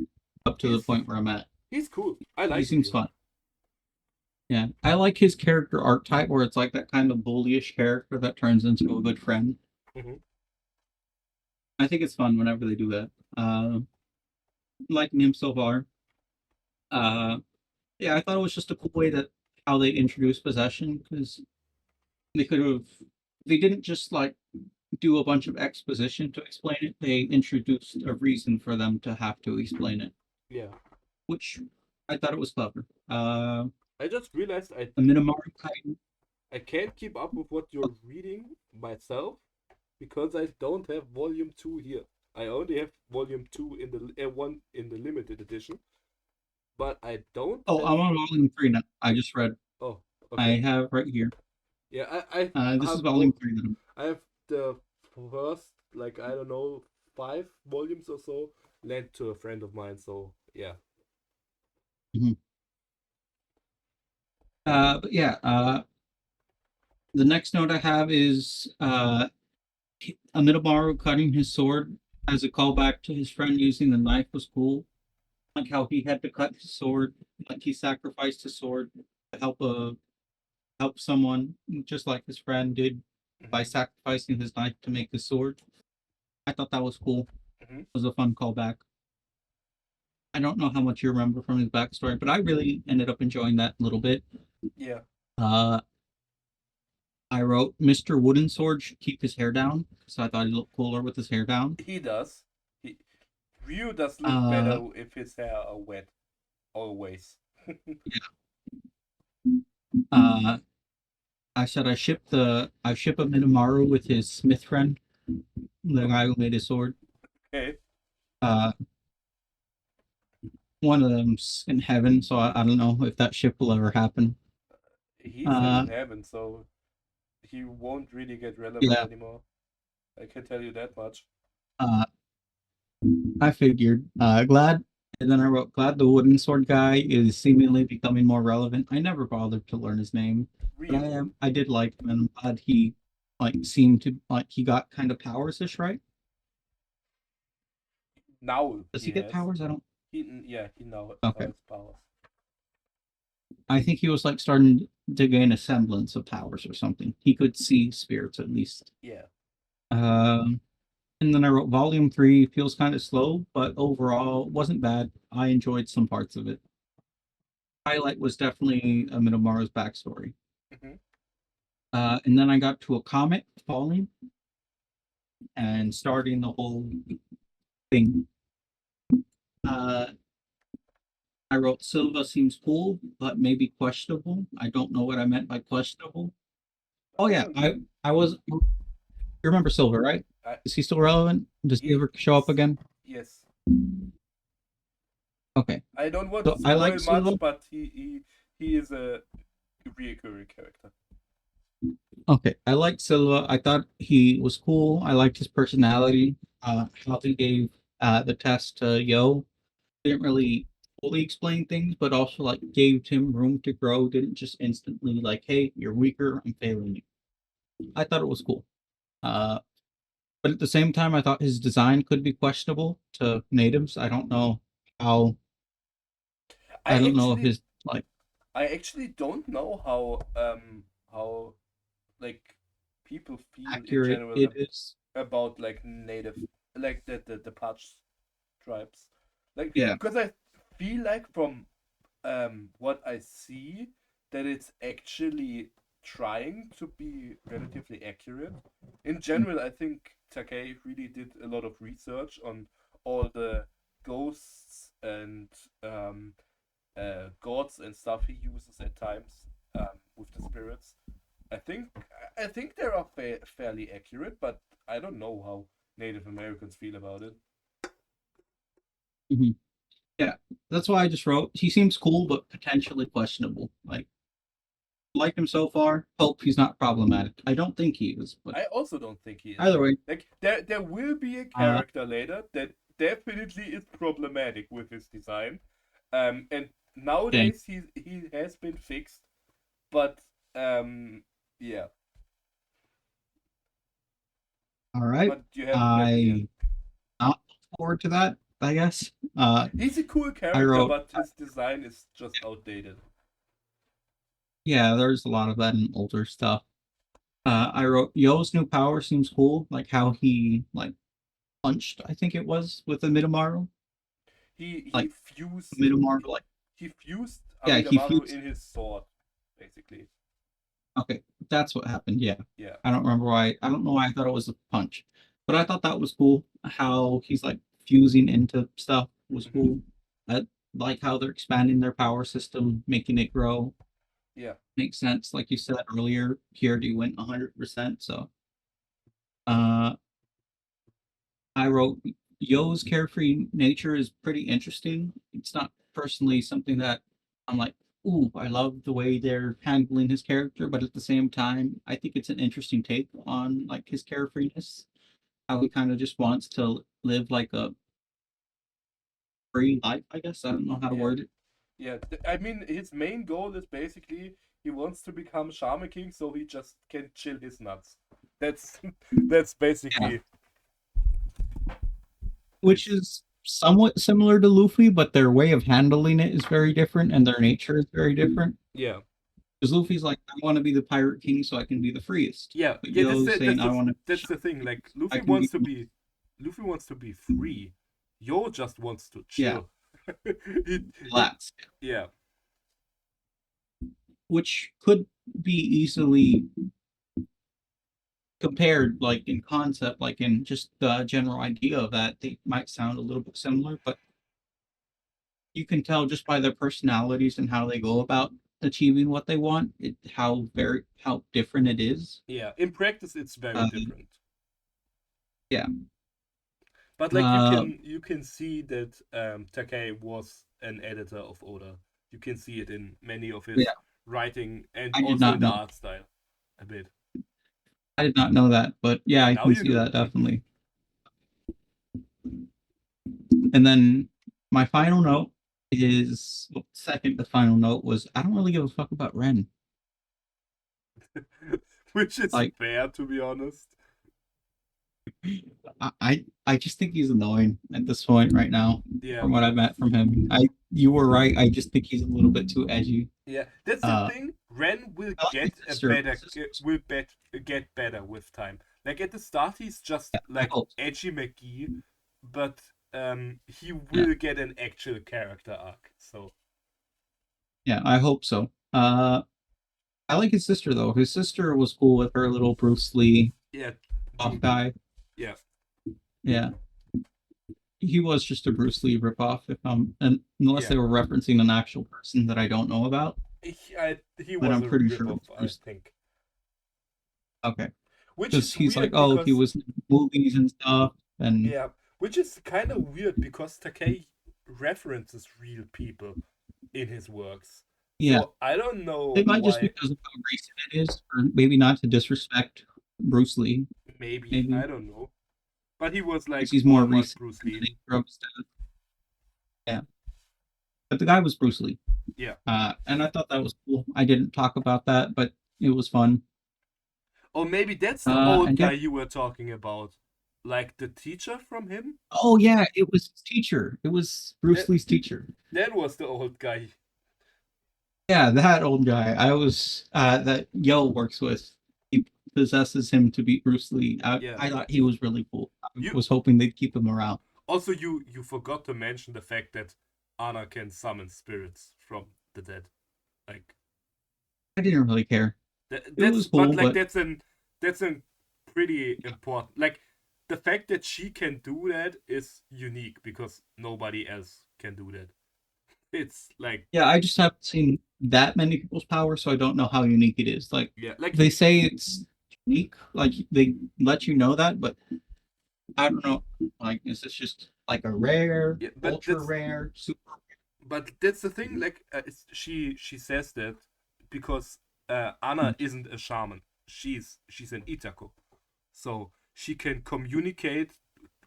up to the He's point where I'm at. he's cool. I He like seems Ryu. fun. Yeah, I like his character archetype where it's like that kind of bullyish character that turns into a good friend. Hmm. I think it's fun whenever they do that. Liking him so far. Uh, yeah, I thought it was just a cool way that how they introduced possession because they could have they didn't just like do a bunch of exposition to explain it. They introduced a reason for them to have to explain it, Yeah. which I thought it was clever. I just realized The Minomaru Titan. I can't keep up with what you're reading myself because I don't have volume 2 here. I only have volume 2 in the one in the limited edition, but I don't Oh, have. I'm on volume three now. I just read. Oh, I okay. have right here. Yeah, I This is have volume three that I'm. I have the first like I don't know 5 volumes or so lent to a friend of mine. So yeah. Mhm. But yeah, the next note I have is Amidomaru cutting his sword as a callback to his friend using the knife was cool. Like how he had to cut his sword, like he sacrificed his sword to help someone, just like his friend did by Hmm. sacrificing his knife to make his sword. I thought that was cool. Hmm. It was a fun callback. I don't know how much you remember from his backstory, but I really ended up enjoying that a little bit. Yeah, Uh, I wrote Mr. Wooden Sword should keep his hair down, so I thought he looked cooler with his hair down. he does. He Ryu does look Uh, better if his hair are wet always. uh, I said I ship a Minomaru with his Smith friend, the guy who made his sword. Okay. Uh, one of them's in heaven, so I don't know if that ship will ever happen. He's Uh, in heaven, so he won't really get relevant yeah, anymore. I can tell you that much. uh, I figured. Glad, and then I wrote, glad the wooden sword guy is seemingly becoming more relevant. I never bothered to learn his name, but Ryu. I did like him, and I'm glad he like seemed to like he got kind of powers ish, right? Now Does he he get has. powers? I don't. He now Okay, has powers. I think he was like starting to gain a semblance of powers or something. He could see spirits at least. Yeah. Um, and then I wrote volume three feels kind of slow, but overall wasn't bad. I enjoyed some parts of it. Highlight was definitely Minomaru's backstory. Hmm. And then I got to a comet falling and starting the whole thing. Uh, I wrote Silva seems cool, but maybe questionable. I don't know what I meant by questionable. Oh I yeah, don't. I was. You remember Silva, right? I Is he still relevant? Does he he ever show up again? yes. Okay, I don't want to so I like spoil Silva. much, but he is a recurring character. Okay, I liked Silva. I thought he was cool. I liked his personality. How he gave the test to Yo. Didn't really fully explain things, but also like gave him room to grow. Didn't just instantly like, hey, you're weaker, I'm failing you. I thought it was cool. Uh, but at the same time, I thought his design could be questionable to natives. How. I I don't know if actually his like I actually don't know how like people feel in accurate general it is. about like native like the Pudge tribes. Like Yeah. because I feel like from what I see that it's actually trying to be relatively accurate. In general, I think Takei really did a lot of research on all the ghosts and gods and stuff he uses at times with the spirits. I think I think they are fairly accurate, but I don't know how Native Americans feel about it. Mhm. Yeah, that's why I just wrote. He seems cool, but potentially questionable. Like him so far. Hope he's not problematic. I don't think he is, but I also don't think he is. either way, Like there will be a uh, character later that definitely is problematic with his design. And okay. nowadays he has been fixed, but yeah, All right. but you haven't read it yet. I not look forward to that. I guess. He's a cool I character, wrote. but his design is just outdated. Yeah, there's a lot of that in older stuff. I wrote Yo's new power seems cool, like how he like punched. I think it was with the Midamaru. He Like fused Midamaru, like he fused yeah, he Amidamaru fused. in his sword, basically. Okay, that's what happened. Yeah, Yeah. I don't remember why. I don't know why I thought it was a punch, but I thought that was cool. How he's like fusing into stuff was Hmm. cool. I like how they're expanding their power system, making it grow. Yeah. Makes sense. Like you said earlier, Purity went 100%. So, uh, I wrote Yo's carefree nature is pretty interesting. It's not personally something that I'm like, ooh, I love the way they're handling his character, but at the same time, I think it's an interesting take on like his carefreeness, how he kind of just wants to live like a free life, I guess. I don't know how to Yeah. word it. Yeah. I mean, his main goal is basically he wants to become Shaman King so he just can chill his nuts. That's that's Yeah. basically Which his. is somewhat similar to Luffy, but their way of handling it is very different and their nature is very different. Yeah. Because Luffy's like, I want to be the pirate king so I can be the freest. Yeah. But Yeah. Yo's saying, I want to be That's the thing. Like I can be Luffy wants to be free. Yo just wants to yeah, chill. it, it, relax. yeah. Which could be easily compared, like in concept, like in just the general idea of that, they might sound a little bit similar, but you can tell just by their personalities and how they go about achieving what they want, how different it is. Yeah. In practice, it's very Uh, different. yeah. But like Uh, you can see that Takei was an editor of Oda. You can see it in many of his yeah. writing and I did also in not the know. art style a bit. I did not know that, but yeah, I Now can you see do. that definitely. And then my final note is well, second to final note was I don't really give a fuck about Ren. Which is Like fair to be honest. I just think he's annoying at this point right now Yeah. from what I've met from him. I You were right. I just think he's a little bit too edgy. Yeah. That's the Uh thing. Ren will I like his get a sister. better get better with time. Like at the start he's just Yeah, I like hope so. edgy McGee, but he Yeah. will get an actual character arc. So Yeah, I hope so. I like his sister though. His sister was cool with her little Bruce Lee yeah, off the guy. yeah. Yeah. He was just a Bruce Lee ripoff, if unless Yeah. they were referencing an actual person that I don't know about. He But was I'm a pretty sure it ripoff, was I Bruce. think. Okay, Which because is he's like, weird oh, he because was in movies and stuff, and yeah, which is kind of weird because Takei references real people in his works. yeah, So I don't know it might just be why. because of how recent it is, or maybe not to disrespect Bruce Lee, Maybe maybe I don't know. But he was because like he's more Walmart recent Bruce in the Lee. nature of his death. Yeah, but the guy was Bruce Lee. Yeah. And I thought that was cool. I didn't talk about that, but it was fun. Or maybe that's the old And yeah, guy you were talking about. Like the teacher from him? oh yeah, it was his teacher. It was Bruce That Lee's teacher. that was the old guy. Yeah, that old guy. I was that Yo works with. He possesses him to beat Bruce Lee. Yeah. I thought he was really cool. I You was hoping they'd keep him around. also you forgot to mention the fact that Anna can summon spirits from the dead. Like I didn't really care. It that's was but cool, like but that's an pretty important like the fact that she can do that is unique because nobody else can do that. It's like yeah, I just haven't seen that many people's power, so I don't know how unique it is. Like yeah, like they say it's unique, like they let you know that, but I don't know. Like, is this just like a rare, yeah, ultra rare, super? but that's the thing. Like she says that because Anna isn't a shaman. She's an Itako, so she can communicate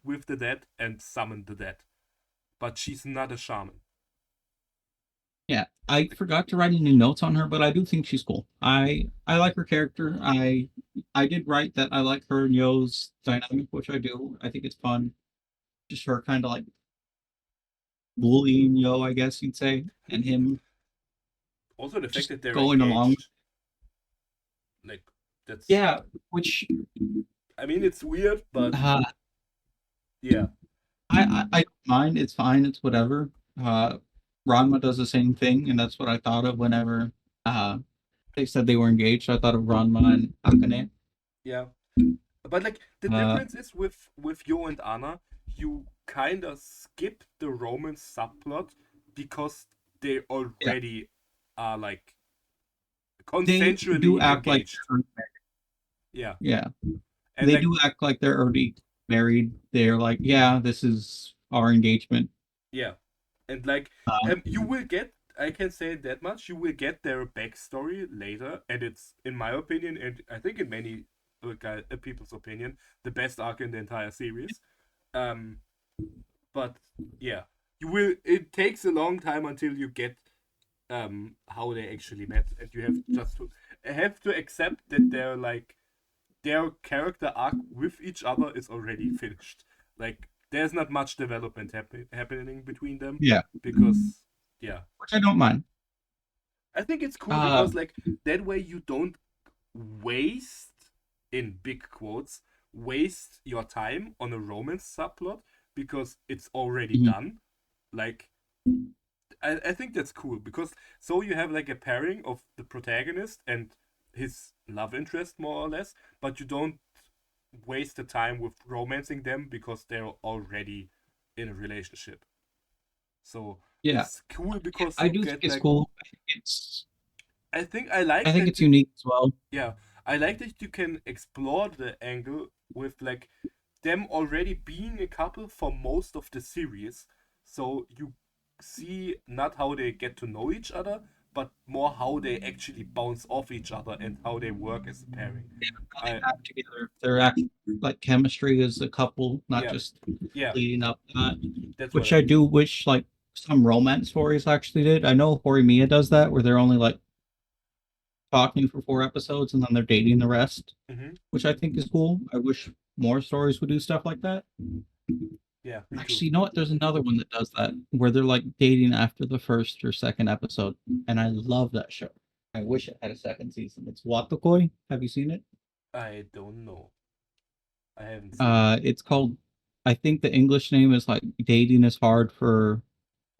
with the dead and summon the dead. But she's not a shaman. Yeah, I forgot to write any notes on her, but I do think she's cool. I like her character. I did write that I like her and Yo's dynamic, which I do. I think it's fun. Just her kind of like bullying Yo, I guess you'd say, and him Also, the fact just that they're going along. engaged, like that's. Yeah, which I mean, it's weird, but uh, yeah, I don't mind. It's fine. It's whatever. Uh, Ranma does the same thing, and that's what I thought of whenever uh they said they were engaged. I thought of Ranma and Akane. yeah. But like the Uh, difference is with Yo and Anna, you kind of skip the romance subplot because they yeah, already are like they do consensually act like engaged. Yeah, yeah, and they like do act like they're already married. They're like, yeah, this is our engagement. yeah, and like Uh, you will get. I can say that much. You will get their backstory later, and it's, in my opinion, and I think in many people's opinion, the best arc in the entire series. Um, but yeah, you will. It takes a long time until you get how they actually met, and you have to accept that they're like their character arc with each other is already finished. Like there's not much development happening between them yeah, because yeah, which I don't mind. I think it's cool Uh, because like that way you don't waste, in big quotes, waste your time on a romance subplot because it's already mhm. done. Like I think that's cool because so you have like a pairing of the protagonist and his love interest more or less, but you don't waste the time with romancing them because they're already in a relationship. So Yeah, it's cool because I you do think get it's like cool. It's I think I I like think that it's you unique as well. yeah, I like that you can explore the angle with like them already being a couple for most of the series. So you see not how they get to know each other, but more how they actually bounce off each other and how they work as a pairing. How they I act together. They're actually like chemistry as a couple, not yeah, just yeah, leading up to that. that's what Which I I mean. do wish like some romance stories actually did. I know Horimiya does that, where they're only like talking for 4 episodes and then they're dating the rest, Hmm. which I think is cool. I wish more stories would do stuff like that. Yeah, me too. Actually, you know what? There's another one that does that, where they're like dating after the first or second episode, and I love that show. I wish it had a second season. It's Watakoi. Have you seen it? I don't know. I haven't seen it. It's called. I think the English name is like "Dating is Hard for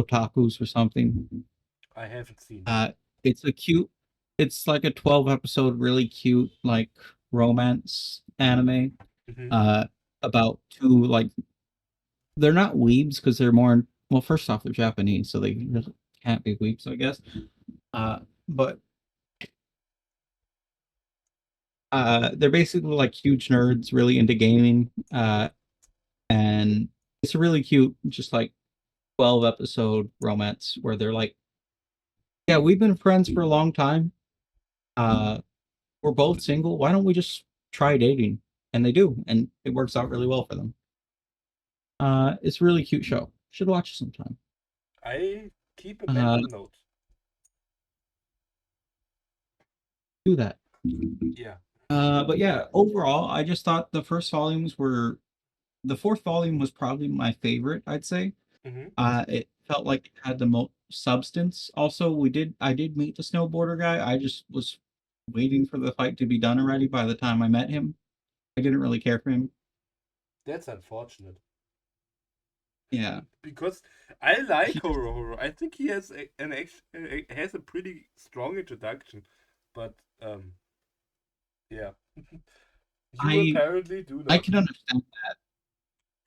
Otakus" or something. I haven't seen it. Uh, it's a cute. It's like a 12 episode, really cute like romance anime. Hmm. Uh, about two like they're not weebs because they're more well. First off, they're Japanese, so they just can't be weebs, I guess. But they're basically like huge nerds, really into gaming. And it's a really cute, just like 12 episode romance where they're like, yeah, we've been friends for a long time. Uh, we're both single. Why don't we just try dating? And they do, and it works out really well for them. It's a really cute show. Should watch it sometime. I keep a Uh, mental note. do that. Yeah. But yeah, overall, I just thought the fourth volume was probably my favorite, I'd say. Mm-hmm. It felt like it had the most substance. Also, I did meet the snowboarder guy. I just was waiting for the fight to be done already by the time I met him. I didn't really care for him. That's unfortunate. Yeah. Because I like He just, Horror Horror. I think he has has a pretty strong introduction, but yeah, you I apparently do I not. can understand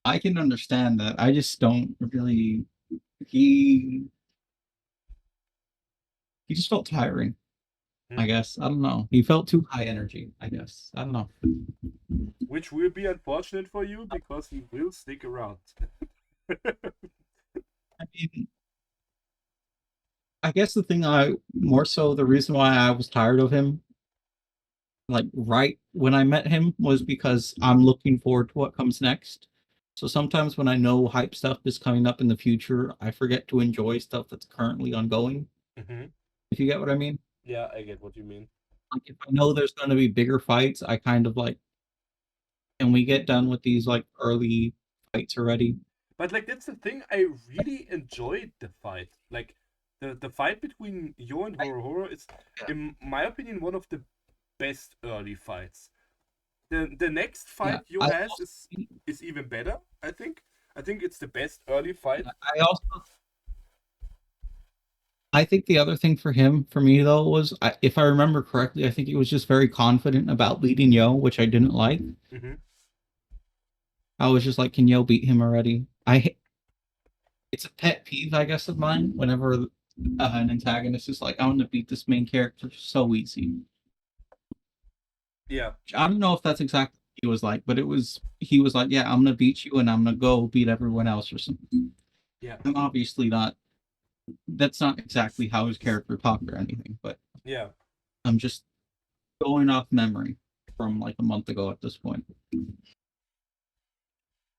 I can understand that. I just don't really he he just felt tiring, I Hmm. guess. I don't know. He felt too high energy, I guess. I don't know. Which will be unfortunate for you because he will stick around. I mean, I guess the thing I more so the reason why I was tired of him, like right when I met him, was because I'm looking forward to what comes next. So sometimes when I know hype stuff is coming up in the future, I forget to enjoy stuff that's currently ongoing. Hmm. If you get what I mean. Yeah, I get what you mean. Like if I know there's going to be bigger fights, I kind of like, can we get done with these like early fights already? But like that's the thing, I really enjoyed the fight. Like the fight between Yo and I, Horror Horror is, yeah, in my opinion, one of the best early fights. The next yeah. fight Yo has is even better, I think. I think it's the best early fight. I also I think the other thing for him, for me though, was if I remember correctly, I think he was just very confident about beating Yo, which I didn't like. Hmm. I was just like, can Yo beat him already? It's a pet peeve, I guess, of mine. Whenever an antagonist is like, I'm gonna beat this main character so easy. Yeah, I don't know if that's exactly what he was like, but he was like, yeah, I'm gonna beat you and I'm gonna go beat everyone else or something. yeah, I'm obviously not. That's not exactly how his character talked or anything, but yeah. I'm just going off memory from like a month ago at this point.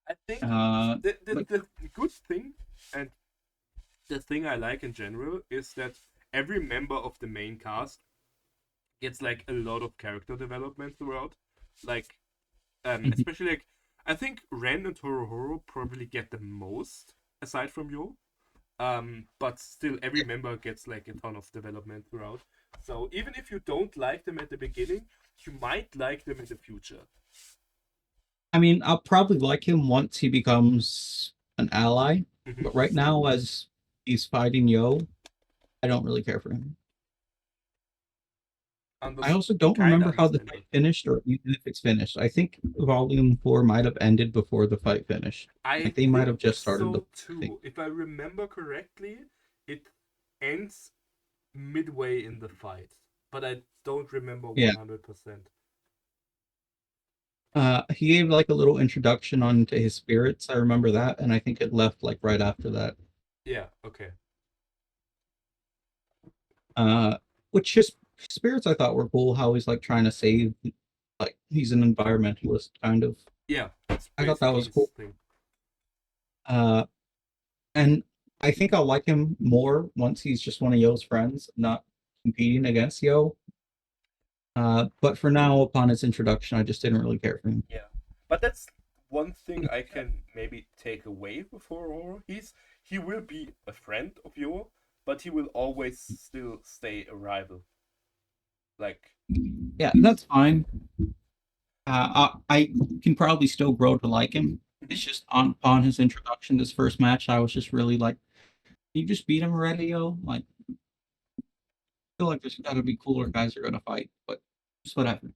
I think Uh, but the good thing and the thing I like in general is that every member of the main cast gets like a lot of character development throughout. Like mhm, especially like I think Ren and Horo probably get the most aside from Yo. But still every yeah. member gets like a ton of development throughout. So even if you don't like them at the beginning, you might like them in the future. I mean, I'll probably like him once he becomes an ally, Hmm. but right now, as he's fighting Yo, I don't really care for him. I also don't Kind of remember how the understandable. fight finished, or even if it's finished. I think Volume 4 might have ended before the fight finished. I Like they might think have just started the so fight, I think. too. If I remember correctly, it ends midway in the fight, but I don't remember Yeah. 100%. He gave like a little introduction onto his spirits. I remember that, and I think it left like right after that. Yeah, okay. Uh, which his spirits I thought were cool. How he's like trying to save, like he's an environmentalist kind of. Yeah, that's I thought that basically was his cool. thing. Uh, and I think I'll like him more once he's just one of Yo's friends, not competing against Yo. But for now, upon his introduction, I just didn't really care for him. Yeah, but that's one thing I can maybe take away with Horror. He will be a friend of yours, but he will always still stay a rival. Like, Yeah, that's fine. I can probably still grow to like him. mhm. It's just on his introduction, this first match, I was just really like, you just beat him already, yo. Like, I feel like there's got to be cooler guys that are gonna fight, but just whatever.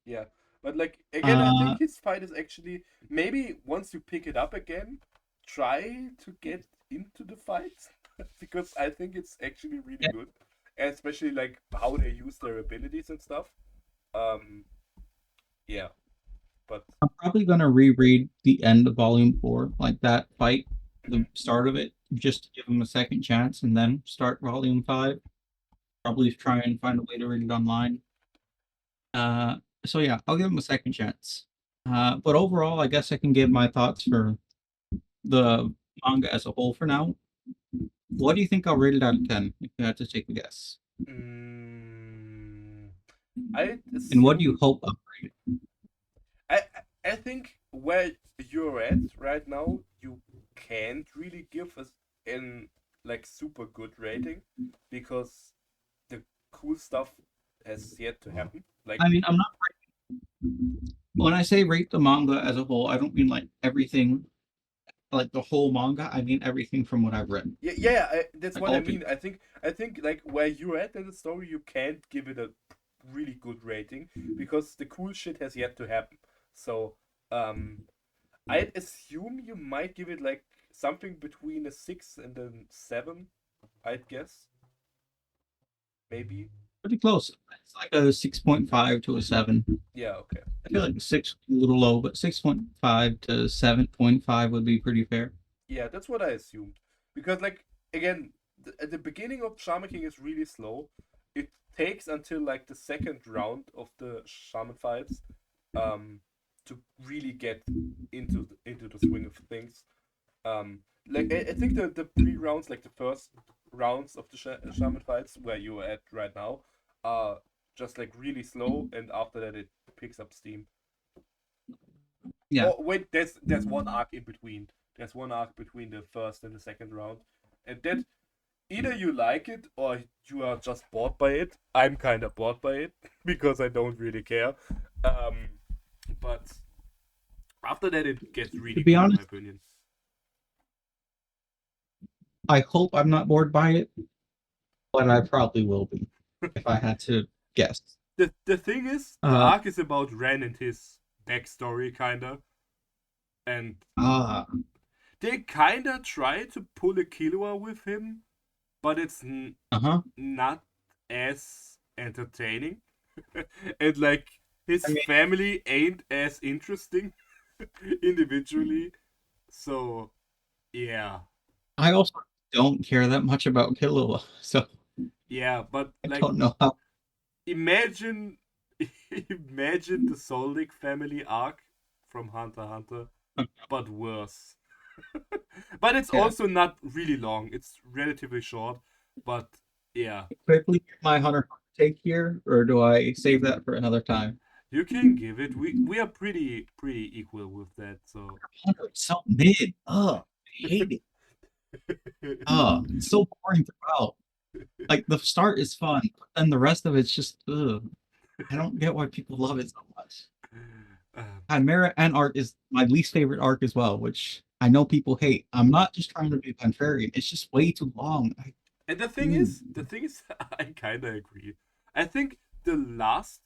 Yeah, but like again, I think Uh, his fight is actually maybe once you pick it up again, try to get into the fight because I think it's actually really yeah, good, and especially like how they use their abilities and stuff. Um, yeah, but I'm probably gonna reread the end of Volume 4, like that fight, the mhm, start of it, just to give him a second chance, and then start Volume 5. Probably try and find a way to read it online. Uh, so yeah, I'll give him a second chance. But overall, I guess I can give my thoughts for the manga as a whole for now. What do you think I'll rate it out of 10 if you had to take a guess? Mm, I And what do you assume hope I'll rate it? I I think where you're at right now, you can't really give us an like super good rating because the cool stuff has yet to happen. Like I mean, I'm not when I say rate the manga as a whole, I don't mean like everything, like the whole manga. I mean everything from what I've read, that's like what I all mean. together. I think like where you're at in the story, you can't give it a really good rating because the cool shit has yet to happen. So um I'd assume you might give it like something between a 6 and a 7, I'd guess. Maybe. Pretty close. It's like a 6.5 to a 7. Yeah, okay. I feel like 6 is a little low, but 6.5 to 7.5 would be pretty fair. Yeah, that's what I assumed. Because, like, again, at the beginning of Shaman King is really slow. It takes until, like, the second round of the Shaman fights um, to really get into the swing of things. Like, I think the pre rounds, like, the first rounds of the Shaman fights, where you're at right now, are just, like, really slow, and after that, it picks up steam. Yeah. Oh wait, there's one arc in between. There's one arc between the first and the second round, and that either you like it or you are just bored by it. I'm kind of bored by it because I don't really care. Um, but after that, it gets To really be good in my honest, opinion. I hope I'm not bored by it, but I probably will be if I had to guess. The thing is, the Uh, arc is about Ren and his backstory, kinda, and ah, they kinda try to pull a Killua with him, but it's uh-huh. not as entertaining. And like I his mean, family ain't as interesting individually. So yeah. I also don't care that much about Killua, so Yeah, but I like don't know how. imagine imagine the Soldic family arc from Hunter x Hunter, but worse. But it's Yeah. also not really long. It's relatively short. But yeah. Quickly get my Hunter take here, or do I save that for another time? You can give it. We are pretty equal with that, so Hunter is so mid. Oh, I hate it. Oh, it's so boring throughout. Like the start is fun, but then the rest of it's just ugh. I don't get why people love it so much. uh, Chimera and arc is my least favorite arc as well, which I know people hate. I'm not just trying to be contrarian. It's just way too long. and Mm, the thing is, I kind of agree. I think the last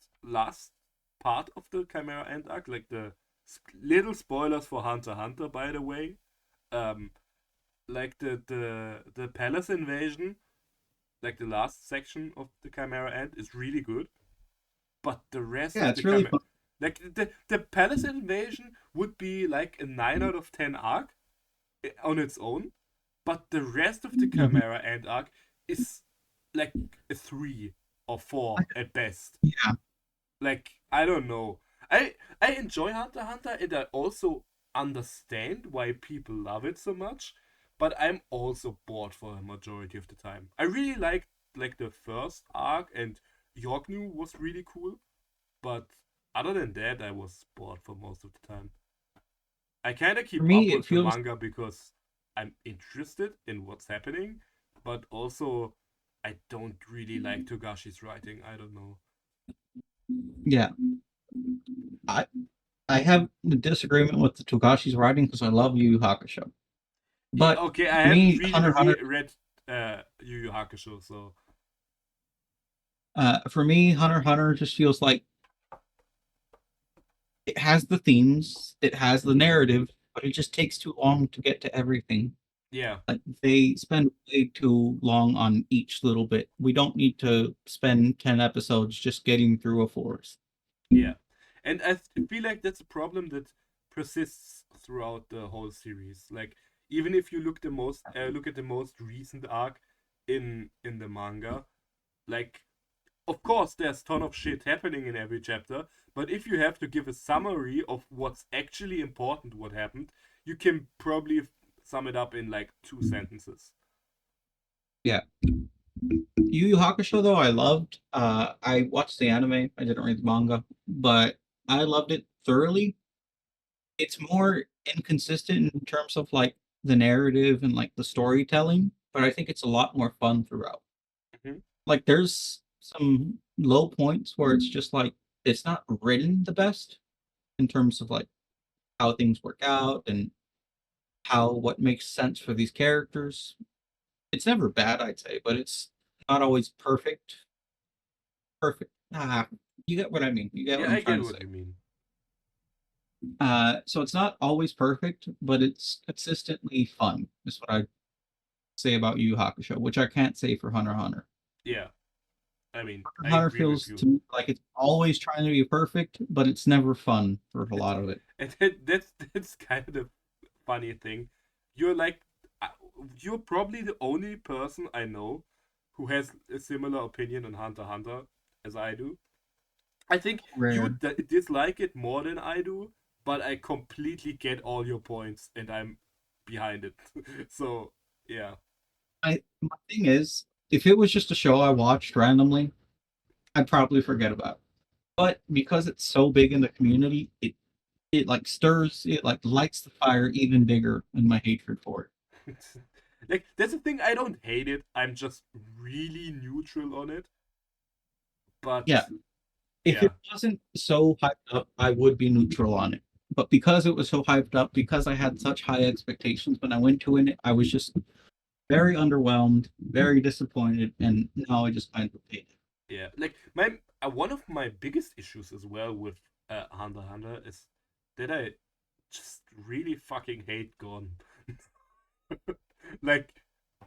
part of the Chimera Ant arc, like the little spoilers for Hunter x Hunter, by the way, um, like the palace invasion, like the last section of the Chimera Ant is really good, but the rest yeah, of the it's really Chimera, fun. like the palace invasion would be like a 9 out of 10 arc on its own, but the rest of the Mhm. Chimera Ant arc is like a 3 or 4 at best. Yeah, Like I don't know. I enjoy Hunter x Hunter and I also understand why people love it so much, but I'm also bored for a majority of the time. I really like the first arc and Yorknu was really cool, but other than that I was bored for most of the time. I kind of for keep up me, it with the feels manga because I'm interested in what's happening, but also I don't really like Togashi's writing. I don't know. yeah. I I have a disagreement with the Togashi's writing because I love Yu Yu Hakusho. Yeah, But okay, I for haven't me, really Hunter x Hunter, read Yu Yu Hakusho, so Hunter x Hunter just feels like it has the themes, it has the narrative, but it just takes too long to get to everything. yeah, Like they spend way too long on each little bit. We don't need to spend 10 episodes just getting through a forest. yeah. And feel like that's a problem that persists throughout the whole series. Like even if you look at the most recent arc in the manga, like of course there's ton of shit happening in every chapter, but if you have to give a summary of what's actually important what happened, you can probably sum it up in like 2 sentences. Yeah. Yu Yu Hakusho though I loved. I watched the anime. I didn't read the manga, but I loved it thoroughly. It's more inconsistent in terms of like the narrative and like the storytelling, but I think it's a lot more fun throughout. Hmm. Like there's some low points where it's just like it's not written the best in terms of like how things work out and how what makes sense for these characters. It's never bad, I'd say, but it's not always perfect. Perfect. You get what I mean. You get what Yeah, I'm I trying get to what say. you mean. So it's not always perfect, but it's consistently fun. Is what I say about Yu Yu Hakusho, which I can't say for Hunter x Hunter. Yeah, I mean, Hunter I x Hunter agree with feels you. to me like it's always trying to be perfect, but it's never fun for a lot of it. And that's kind of the funny thing. You're like, uh, you're probably the only person I know who has a similar opinion on Hunter x Hunter as I do. I think you Rare. dislike it more than I do, but I completely get all your points and I'm behind it. So yeah, My thing is, if it was just a show I watched randomly, I'd probably forget about it. But because it's so big in the community, it like stirs, it like lights the fire even bigger in my hatred for it. like that's the thing. I don't hate it. I'm just really neutral on it. But Yeah, if yeah, it wasn't so hyped up, I would be neutral on it. But because it was so hyped up, because I had such high expectations when I went to it, I was just very underwhelmed, very disappointed, and now I just kind of hate it. yeah. Like my one of my biggest issues as well with Hunter x Hunter is that I just really fucking hate Gon. Like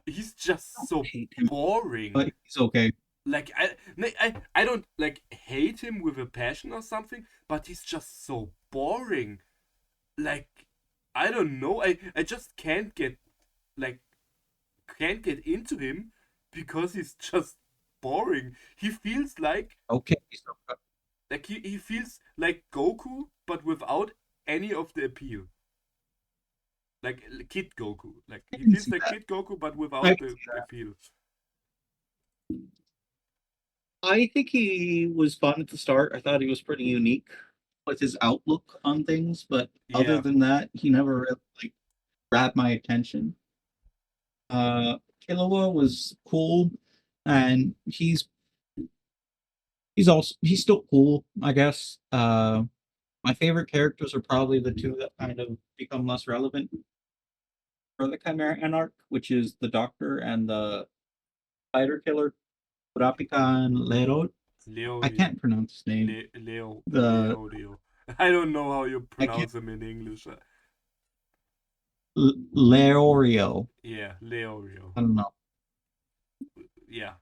he's just I so hate him, boring. but he's okay. Like I don't like hate him with a passion or something, but he's just so boring. Like I don't know. I just like can't get into him because he's just boring. He feels Okay, so like he feels like Goku, but without any of the appeal. Like Kid Goku. Like I he can feels see like that. Kid Goku, but I without can the see that. appeal. I think he was fun at the start. I thought he was pretty unique with his outlook on things, but other Yeah. than that, he never really like grabbed my attention. Killua was cool, and he's still cool, I guess. My favorite characters are probably the two that kind of become less relevant for the Chimera Anarch, which is the Doctor and the Spider Killer, Kurapika and Lero. I Leorio. can't pronounce his name. The Leorio. I don't know how you I can't pronounce him in English. Leorio. Yeah, Leorio. I don't know. Yeah.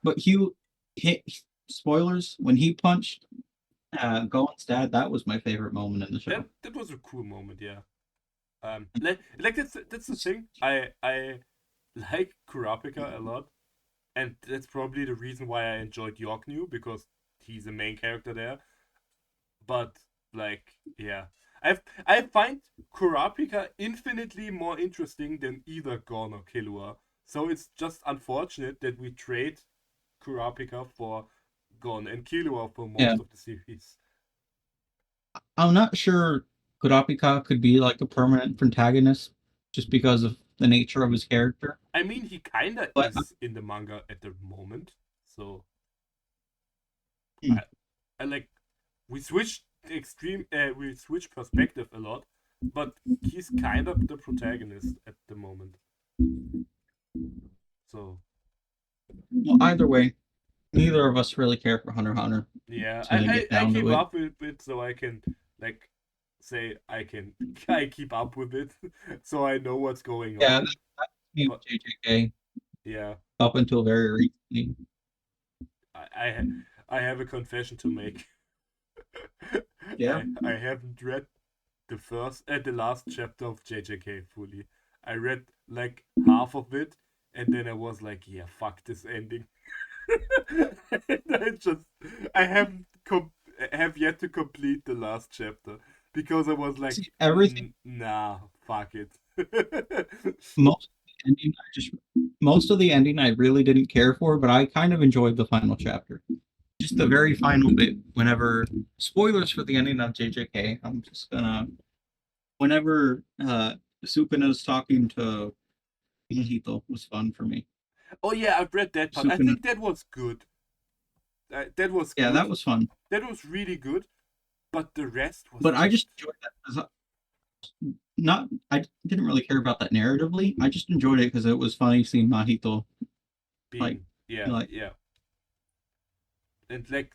But he spoilers when he punched Gohan's dad. That was my favorite moment in the show. That was a cool moment, yeah. Like that's the thing. I like Kurapika a lot, and that's probably the reason why I enjoyed Yorknew because he's the main character there. But like, yeah, I find Kurapika infinitely more interesting than either Gon or Killua. So it's just unfortunate that we trade Kurapika for Gon and Killua for Yeah, most of the series. I'm not sure Kurapika could be like a permanent protagonist just because of the nature of his character. I mean, he kinda But is in the manga at the moment. So hmm, I, I like we switched perspective a lot, but he's kind of the protagonist at the moment. So well, either way, neither of us really care for Hunter x Hunter yeah, to get I down keep to it. up with it so I can like say I keep up with it so I know what's going Yeah, on. that's me with But JJK yeah, up until very recently. I I, I have a confession to make. Yeah, I haven't read the last chapter of JJK fully. I read like half of it and then I was like, yeah, fuck this ending. And I haven't have yet to complete the last chapter because I was like, see, everything Nah, fuck it." most of the ending I just most of the ending I really didn't care for, but I kind of enjoyed the final chapter. Just the very final bit, whenever spoilers for the ending of JJK, I'm just gonna whenever Supina's talking to Hito was fun for me. Oh yeah, I've read that part. I Supina, think that was good. That was yeah, good. that was fun. That was really good. But the rest was But I just just enjoyed that because not I didn't really care about that narratively. I just enjoyed it because it was funny seeing Mahito like being yeah, like yeah. And like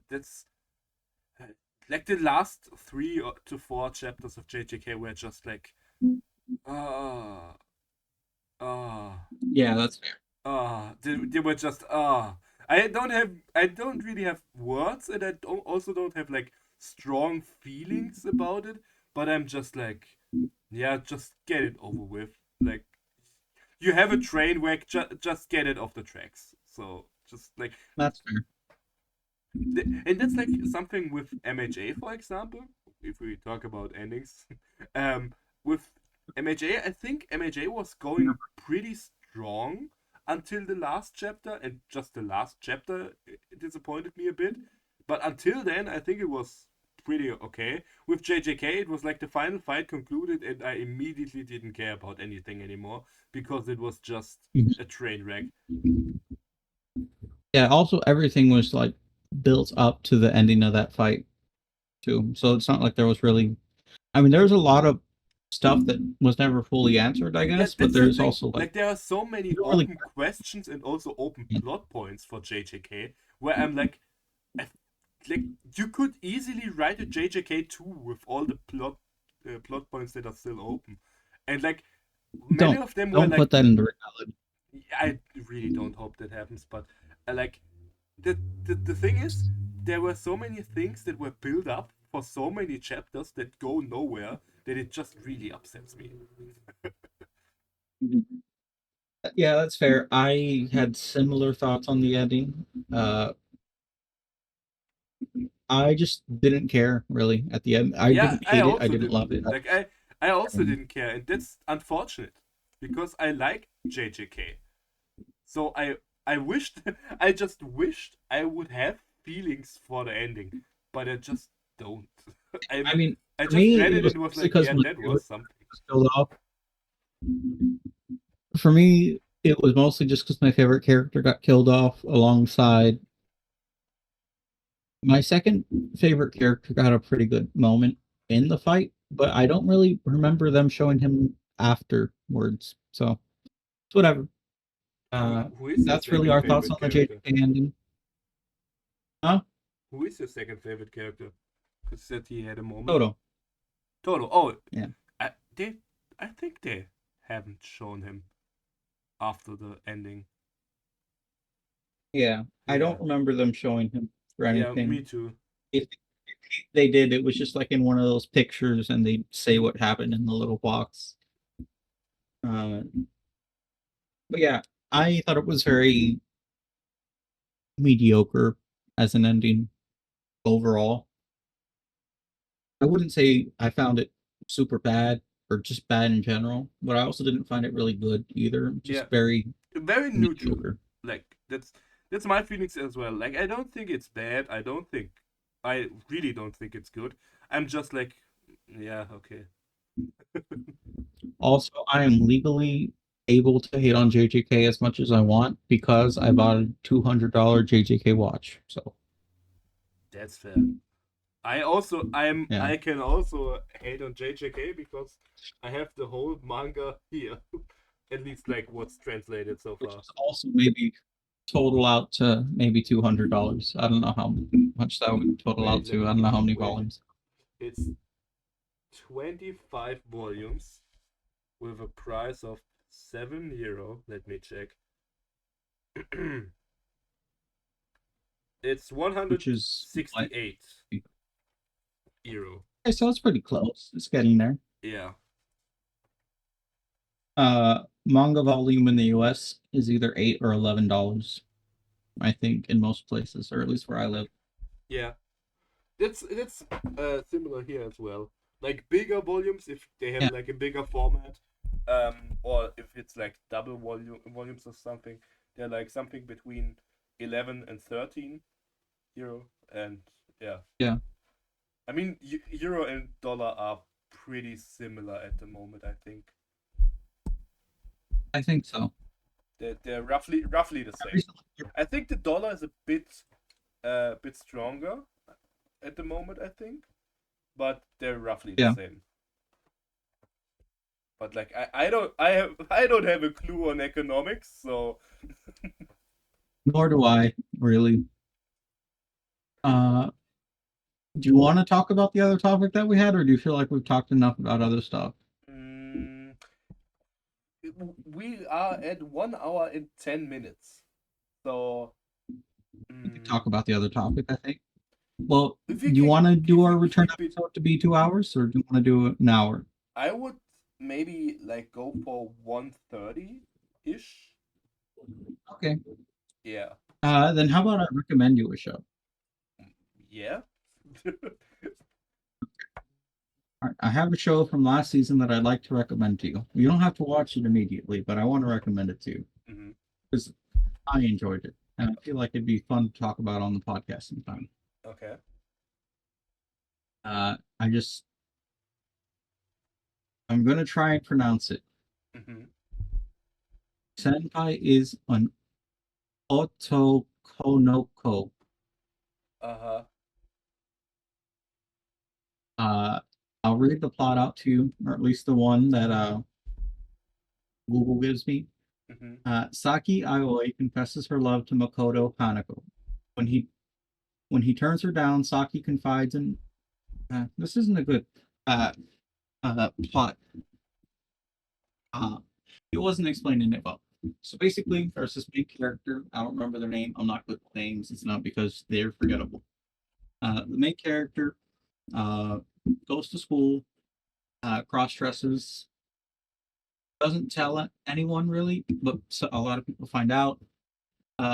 that's like the last 3 to 4 chapters of JJK were just like ah ah yeah, that's fair. they were just I don't really have words, and also don't have like strong feelings about it, but I'm just like, yeah, just get it over with. Like, you have a train wreck, just get it off the tracks. So just like, That's fair. and that's like something with MHA, for example, if we talk about endings. With MHA, I think MHA was going pretty strong until the last chapter, and just the last chapter disappointed me a bit. But until then, I think it was pretty okay. With JJK, it was like the final fight concluded, and I immediately didn't care about anything anymore because it was just a train wreck. Yeah, also everything was like built up to the ending of that fight too. So it's not like there was really I mean, there's a lot of stuff that was never fully answered, I Yeah, guess, but that's the there's thing. also like Like, there are so many you don't really open questions and also open plot points for JJK where I'm like, I, like you could easily write a JJK 2 with all the plot points that are still open, and like many don't of them were don't like, put that into reality. I really don't hope that happens, but like the thing is, there were so many things that were built up for so many chapters that go nowhere that it just really upsets me. Yeah, that's fair. I had similar thoughts on the ending. I just didn't care really at the end. I Yeah, didn't I hate it. I also didn't love didn't. it. Like, I also didn't care, and that's unfortunate because I like JJK. So I wished I just wished I would have feelings for the ending, but I just don't. I mean, I for just me, read it it was and was mostly like, because yeah, my that was favorite something. was killed off. For me, it was mostly just because my favorite character got killed off alongside my second favorite character got a pretty good moment in the fight, but I don't really remember them showing him afterwards. So it's whatever. Who is your That's really second our thoughts favorite on the character? JJK ending. Huh? Who is your second favorite character? Because said he had a moment. Toto. Toto. Oh, Yeah. I, they. I think they haven't shown him after the ending. Yeah. I Yeah. don't remember them showing him for Yeah, me anything. too. If they did, it was just like in one of those pictures and they say what happened in the little box. Uh, but yeah, I thought it was very mediocre as an ending overall. I wouldn't say I found it super bad or just bad in general, but I also didn't find it really good either. Yeah, Just very very neutral. mediocre. Like, that's my feelings as well. Like, I don't think it's bad. I really don't think it's good. I'm just like, yeah, okay. Also, I am legally able to hate on JJK as much as I want because I bought a $200 JJK watch. So That's fair. yeah, I can also hate on JJK because I have the whole manga here. At least like what's translated so which far. is also maybe total out to maybe $200. I don't know how much that would total Wait, out let to. I me don't know how many wait. volumes. It's 25 volumes with a price of €7. Let me check. It's Which is like €168. okay, so it's pretty close. It's getting there. Yeah. Manga volume in the US is either $8 or $11. I think in most places, or at least where I live. Yeah. That's similar here as well. Like bigger volumes, if they have Yeah, like a bigger format, or if it's like double volumes or something, they're like something between 11 and 13 euro, and yeah, Yeah, I mean euro and dollar are pretty similar at the moment. I think I think so. they're roughly the I same. recently, I think the dollar is a bit stronger at the moment. I think, but they're roughly the yeah, same. But like I don't have a clue on economics, so nor do I really. Uh, do you want to talk about the other topic that we had, or do you feel like we've talked enough about other stuff? mm, we are at 1 hour and 10 minutes. So We could mm, talk about the other topic, I think. Well, if do we you can want to do if we our return keep it, episode to be 2 hours, or do you want to do an hour? I would maybe like go for 1:30 ish. Okay. Yeah, Then how about I recommend you a show? yeah. All right, I have a show from last season that I'd like to recommend to you. You don't have to watch it immediately, but I want to recommend it to you hmm because I enjoyed it, and I feel like it'd be fun to talk about on the podcast sometime. Okay. I just I'm gonna try and pronounce it. hmm Senpai is an otokonoko. Uh-huh. Uh, I'll read the plot out to you, or at least the one that Google gives me. hmm Saki Aoi confesses her love to Makoto Hanako. When he when he turns her down, Saki confides in. This isn't a good uh, plot. Uh, it wasn't explaining it well. So basically, there's this main character. I don't remember their name. I'm not good with names. It's not because they're forgettable. The main character uh, goes to school, cross dresses, doesn't tell anyone really, but so a lot of people find out.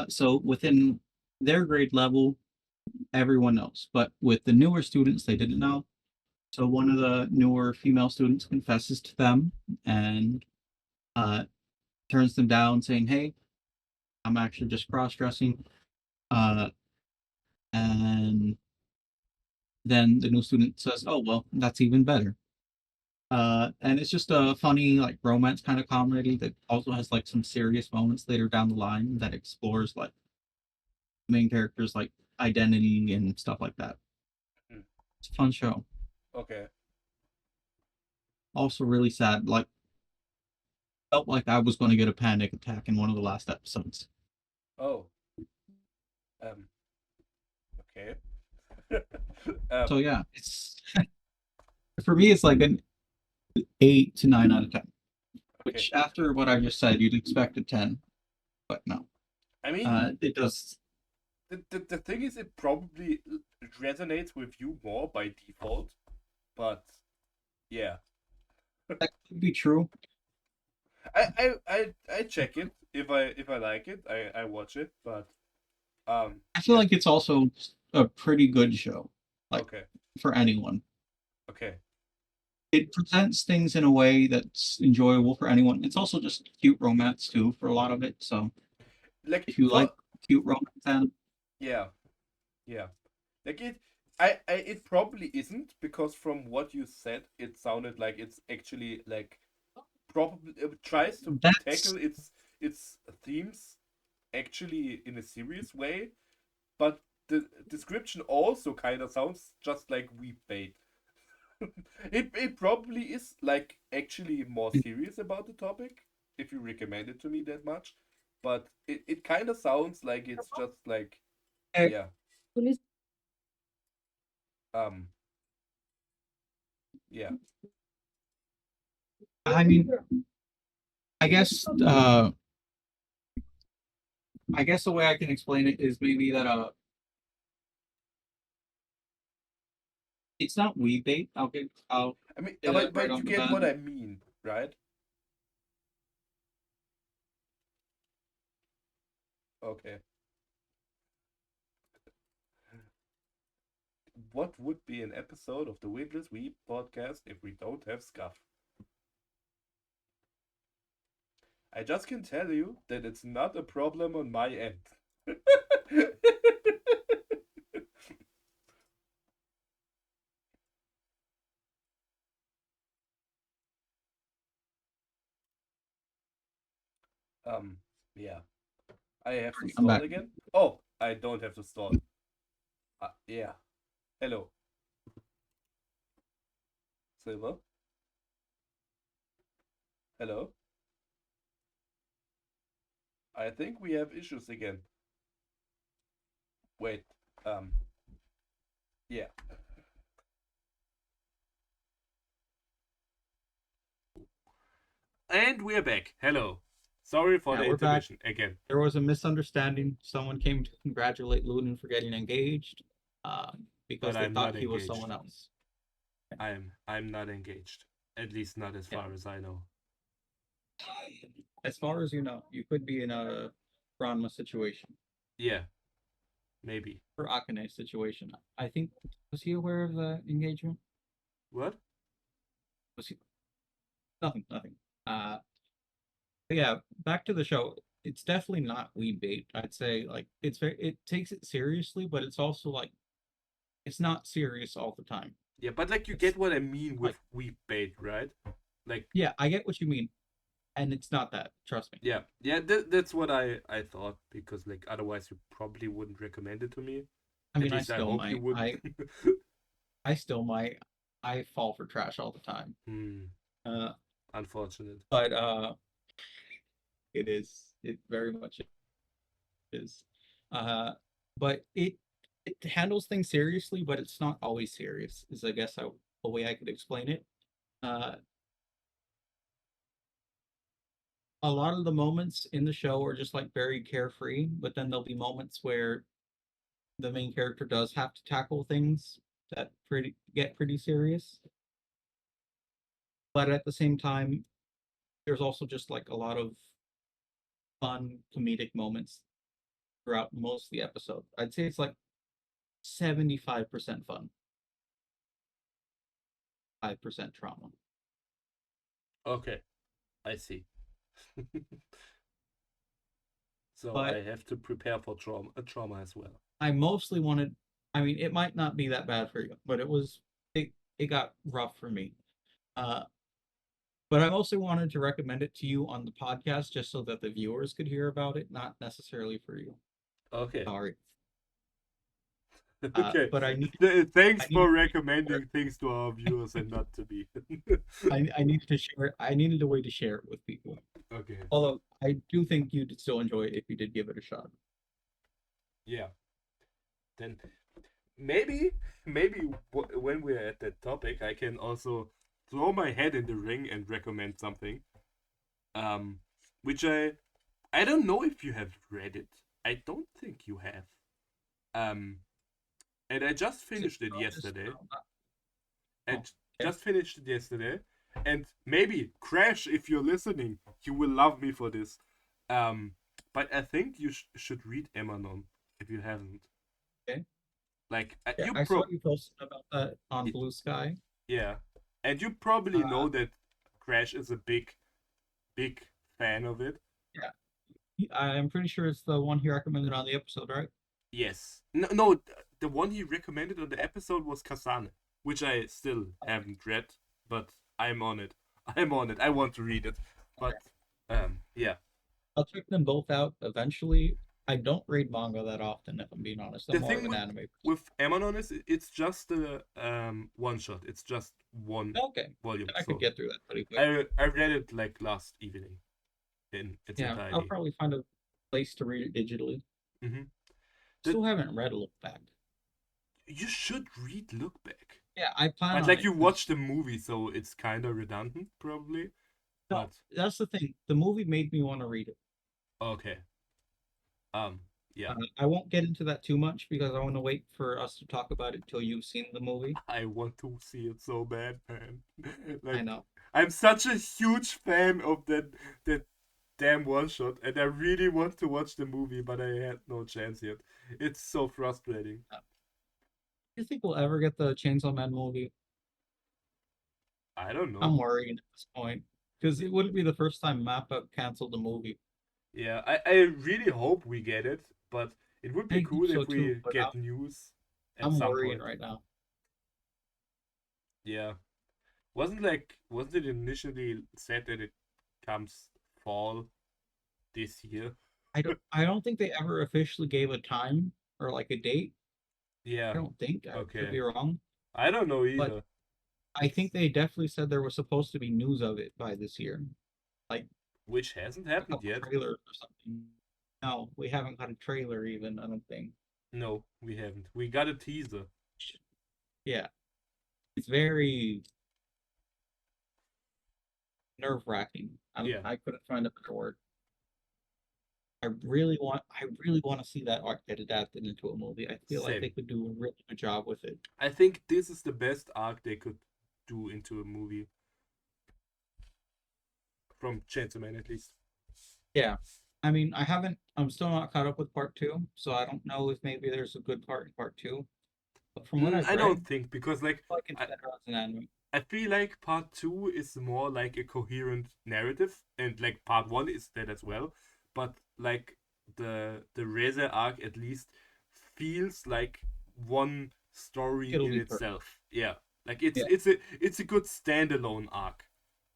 So within their grade level, everyone knows. But with the newer students, they didn't know. So one of the newer female students confesses to them and uh, turns them down, saying, "Hey, I'm actually just cross dressing." Uh, and then the new student says, "Oh, well, that's even better." And it's just a funny, like romance kind of comedy that also has like some serious moments later down the line that explores like main characters like identity and stuff like that. It's a fun show. Okay. Also really sad. Like felt like I was going to get a panic attack in one of the last episodes. Oh. Um. Okay. So yeah, it's for me it's like an 8 to 9 out of 10. Okay. Which after what I just said, you'd expect a 10, but no. I mean, It does. the thing is, it probably resonates with you more by default, but yeah, That could be true. I check it if I like it, I watch it, but I feel yeah, like it's also a pretty good show, like okay, for anyone. okay, It presents things in a way that's enjoyable for anyone. It's also just cute romance too for a lot of it. So like if you for like cute romance, then yeah, yeah, like it probably isn't, because from what you said, it sounded like it's actually like probably it tries to that's tackle its themes actually in a serious way, but the description also kind of sounds just like we bait. It probably is like actually more serious about the topic if you recommend it to me that much, but it kind of sounds like it's just like yeah um yeah I mean, I guess I guess the way I can explain it is maybe that it's not we bait. I'll I mean, say that right but you on the get bat. what I mean, right? Okay. What would be an episode of the Witless Weeb podcast if we don't have scuff? I just can tell you that it's not a problem on my end. um, yeah. I have to I'm stall back. again. Oh, I don't have to stall. Yeah. Hello, Silver. Hello. I think we have issues again. Wait. Um. Yeah. And we're back. Hello. Sorry for Yeah, the we're back. intermission again. There was a misunderstanding. Someone came to congratulate Lunan for getting engaged, But because they I'm thought not he was engaged. someone else. I'm not engaged. At least not as Yeah. far as I know. As far as you know, you could be in a Ranma situation Yeah, maybe. or Akane situation. I think, was he aware of the engagement? What? Was he? Nothing, nothing. Uh, but yeah, back to the show. It's definitely not weeb bait. I'd say like it takes it seriously, but it's also like it's not serious all the time. Yeah, but like you It's get what I mean like with weep bait, right? Like yeah, I get what you mean, and it's not that. Trust me. yeah, that's what I thought because like otherwise you probably wouldn't recommend it to me. I At mean, I least I still hope you might. wouldn't. I still might. I fall for trash all the time. Hmm, Uh, unfortunate. but it is. It very much is. Uh, but it handles things seriously, but it's not always serious. Is I guess a way I could explain it. Uh, a lot of the moments in the show are just like very carefree, but then there'll be moments where the main character does have to tackle things that pretty serious. But at the same time, there's also just like a lot of fun comedic moments throughout most of the episode. I'd say it's like 75% fun, 5% trauma. Okay, I see. So But I have to prepare for trauma as well. I mostly wanted, I mean, it might not be that bad for you, but it got rough for me. Uh, but I mostly wanted to recommend it to you on the podcast just so that the viewers could hear about it, not necessarily for you. Okay. Sorry. Okay. But Thanks I need for to share recommending things to our viewers and not to me. I needed to share it. I needed a way to share it with people. Okay. Although I do think you'd still enjoy it if you did give it a shot. Yeah. Then maybe when we're at that topic, I can also throw my head in the ring and recommend something. Um, which I don't know if you have read it. I don't think you have. Um, and I just Is it finished it yesterday. I oh, okay. just finished it yesterday, and maybe Crash, if you're listening, you will love me for this. Um, but I think you should read Emanon if you haven't. Okay. Like Yeah, I saw you posted about that on Blue Sky. yeah, and you probably Uh, know that Crash is a big fan of it. I'm pretty sure it's the one he recommended on the episode, right? Yes, no, the one he recommended on the episode was Kasane, which I still haven't read, but I'm on it. I'm on it. I want to read it, but yeah. I'll check them both out eventually. I don't read manga that often, if I'm being honest. I'm The more of thing an anime person. with Emanon is it's just a one shot. It's just one Okay, volume. I could So get through that pretty quick. I read it like last evening in its Yeah, I'll entirety. probably find a place to read it digitally. Mm-hmm. Still haven't read Look Back. You should read Look Back. Yeah, I plan But on like it you 'cause watched the movie, so it's kind of redundant, probably. no, But that's the thing. The movie made me want to read it. okay, yeah, I won't get into that too much because I want to wait for us to talk about it till you've seen the movie. I want to see it so bad, man. I Like know. I'm such a huge fan of that damn one shot, and I really want to watch the movie, but I had no chance yet. It's so frustrating. Do you think we'll ever get the Chainsaw Man movie? I don't know. I'm worried at this point because it wouldn't be the first time Mappa canceled a movie. Yeah, I really hope we get it, but it would be I hope cool so if too, we but get news at I'm some worrying point. right now. Yeah. Wasn't it initially said that it comes fall this year? I don't think they ever officially gave a time or like a date. I Yeah. don't think. I could Okay. be wrong, I don't know but either. I think they definitely said there was supposed to be news of it by this year, like Which hasn't a happened couple yet. trailers or something. No, we haven't got a trailer even. I don't think. No, we haven't. We got a teaser. Yeah, it's very nerve-wracking. Yeah. I couldn't find a better word. I really want to see that art get adapted into a movie. I feel like they Same. could do a really good job with it. I think this is the best arc they could do into a movie from Chainsaw Man at least. Yeah. I mean, I'm still not caught up with part two, so I don't know if maybe there's a good part in part two. But from what I've I read, don't think because like I like it's I, better as an anime. I feel like part two is more like a coherent narrative, and like part one is that as well. But like the Reza arc at least feels like one story It'll in be perfect. itself. Yeah, like Yeah. it's a good standalone arc,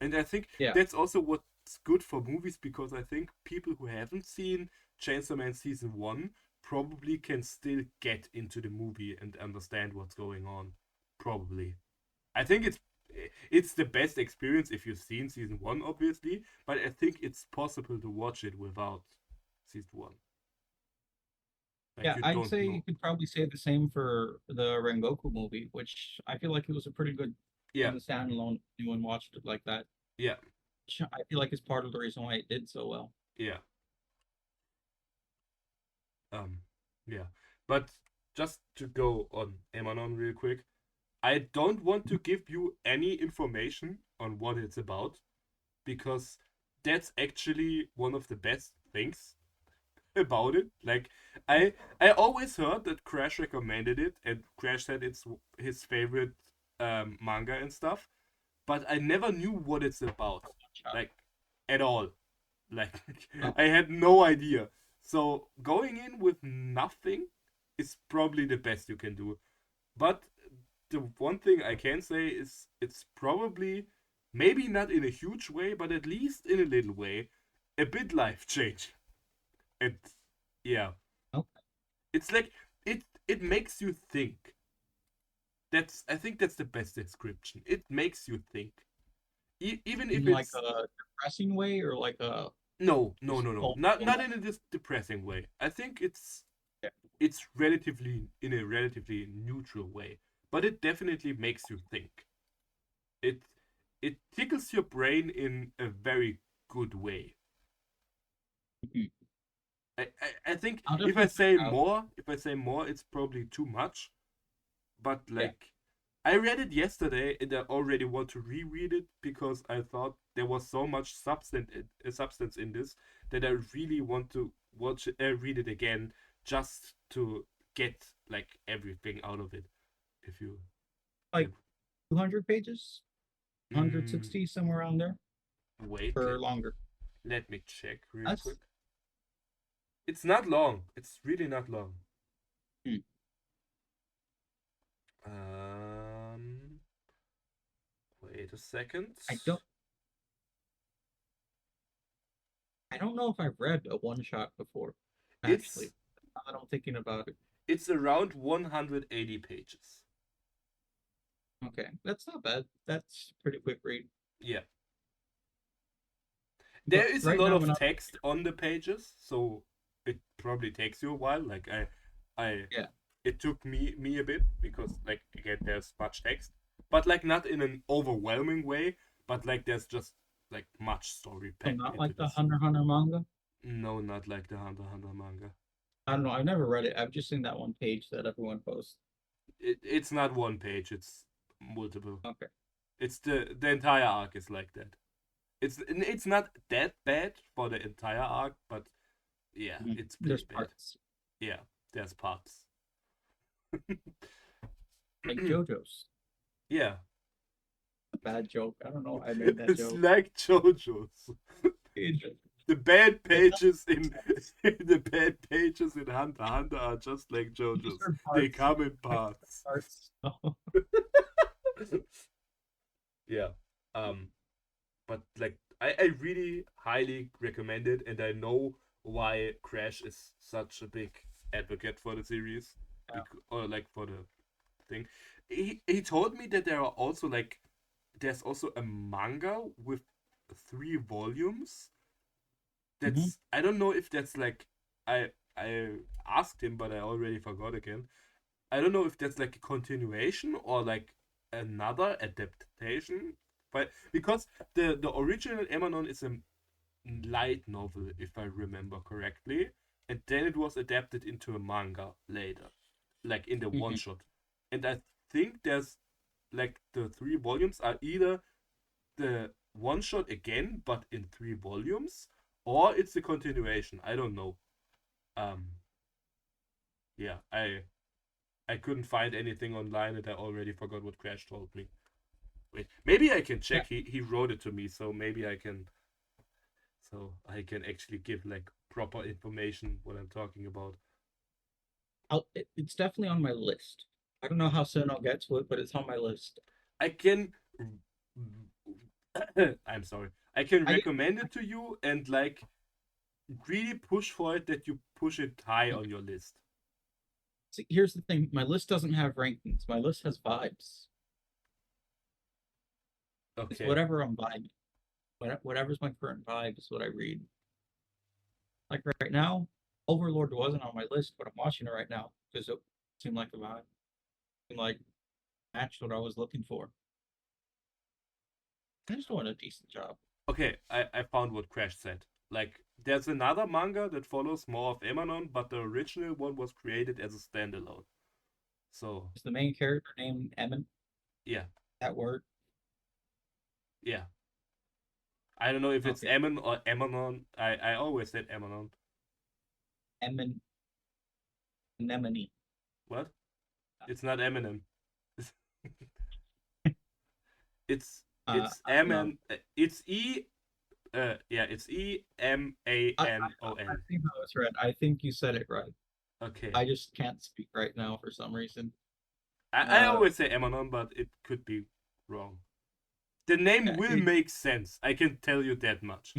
and I think Yeah. that's also what's good for movies because I think people who haven't seen Chainsaw Man season one probably can still get into the movie and understand what's going on. Probably. I think it's the best experience if you've seen season one, obviously, but I think it's possible to watch it without season one. Like Yeah, you I'd don't say you know. could probably say the same for the Rengoku movie, which I feel like it was a pretty good Yeah, as a standalone if anyone watched it like that. yeah, Which I feel like is part of the reason why it did so well. yeah. Um, yeah. But just to go on Emanon real quick, I don't want to give you any information on what it's about because that's actually one of the best things about it. Like I always heard that Crash recommended it and Crash said it's his favorite manga and stuff, but I never knew what it's about, like at all. Like Oh, I had no idea. So going in with nothing is probably the best you can do. But the one thing I can say is it's probably maybe not in a huge way, but at least in a little way, a bit life changing. And yeah, oh, it's like it makes you think. That's I think that's the best description. It makes you think. Even in if like it's a depressing way or like a no, just no, no. full Not almost. in a depressing way. I think Yeah. it's relatively in a relatively neutral way, but it definitely makes you think. It it tickles your brain in a very good way. Mhm. I think I'll definitely check it out. if I say more, it's probably too much. But Yeah. like, I read it yesterday and I already want to reread it because I thought there was so much substance in this that I really want to read it again just to get like everything out of it. If you Like can, 200 pages, mm, 160, somewhere around there, wait, or longer. let me check real That's quick. It's not long. It's really not long. hmm. Um, wait a second. I don't I don't know if I've read a one shot before, It's actually. Now that I'm thinking about it. it's around 180 pages. Okay, that's not bad. That's a pretty quick read. Yeah. There But is a right lot now, of when I'm text on the pages, so it probably takes you a while. Like I yeah, it took me a bit because like again there's much text, but like not in an overwhelming way, but like there's just like much story so packed not into like the this. Hunter x Hunter manga. No, not like the Hunter x Hunter manga. I don't know. I've never read it. I've just seen that one page that everyone posts. It's not one page. It's multiple. Okay. It's the entire arc is like that. It's not that bad for the entire arc, but yeah, Mhm. it's There's pretty bad. parts Yeah, there's parts. like JoJo's. Yeah, Bad joke. I don't know why I made that It's joke. like JoJo's. The bad pages in the bad pages in Hunter x Hunter are just like These JoJo's. are They parts. come in parts. Parts. Oh, Yeah. But like I really highly recommend it, and I know why Crash is such a big advocate for the series, yeah. or like for the thing. He told me that there are also like there's also a manga with 3 volumes. Mm-hmm. I don't know if that's like I asked him, but I already forgot again. I don't know if that's like a continuation or like another adaptation, but because the original Emanon is a light novel, if I remember correctly, and then it was adapted into a manga later, like in the one Mm-hmm. shot. And I think there's like the 3 volumes are either the one shot again, but in 3 volumes, or it's a continuation. I don't know. Um, yeah, I couldn't find anything online, and I already forgot what Crash told me. Wait, maybe I can Yeah. check. He wrote it to me, so maybe I can actually give like proper information what I'm talking about. It's definitely on my list. I don't know how soon I'll get to it, but it's on my list. I can. I'm sorry. I can I get. recommend it to you and like really push for it that you push it high on your list. See, here's the thing. My list doesn't have rankings. My list has vibes. It's Okay. whatever I'm vibing. Whatever's my current vibe is what I read. Like right now, Overlord wasn't on my list, but I'm watching it right now because it seemed like a vibe. Seemed like matched what I was looking for. I just doing a decent job. Okay, I found what Crash said. Like, there's another manga that follows more of Emanon, but the original one was created as a standalone. So, Is the main character named Emin? yeah, That word? yeah. I don't know if it's Okay. Emon or Emanon. I always said Emanon. Emin Anemone. What? It's not Eminem. It's I M don't know. N. It's E. Yeah, it's I EMANON. think I was right. I think you said it right. Okay. I just can't speak right now for some reason. I Uh, always say Emanon, but it could be wrong. The name yeah, will make sense. I can tell you that much.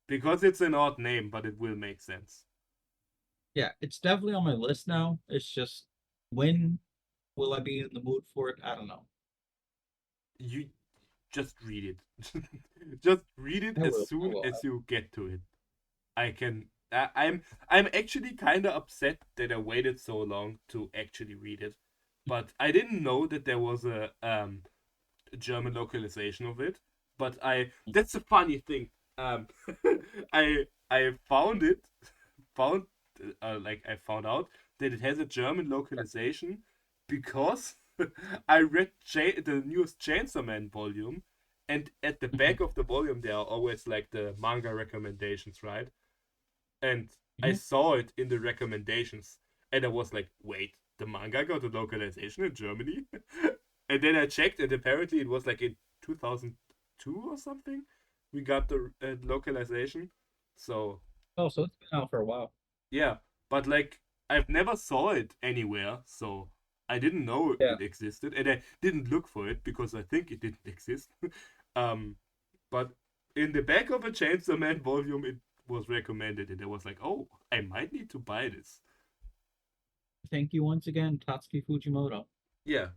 Because it's an odd name, but it will make sense. yeah, it's definitely on my list now. It's just when will I be in the mood for it? I don't know. You just read it. Just read it I as will. I soon will. as you get to it. I can. I'm actually kind of upset that I waited so long to actually read it, but I didn't know that there was a German localization of it. But I that's a funny thing. Um, I found it found like I found out that it has a German localization because I read the newest Chainsaw Man volume, and at the back Mhm. of the volume there are always like the manga recommendations, right? And I Mhm. saw it in the recommendations, and I was like, wait, the manga got a localization in Germany? And then I checked, and apparently it was like in 2002 or something. We got the localization. So Oh, so it's been out for a while. yeah, but like I've never saw it anywhere, so I didn't know Yeah. it existed, and I didn't look for it because I think it didn't exist. um, but in the back of a Chainsaw Man volume, it was recommended, and I was like, oh, I might need to buy this. Thank you once again, Tatsuki Fujimoto. Yeah,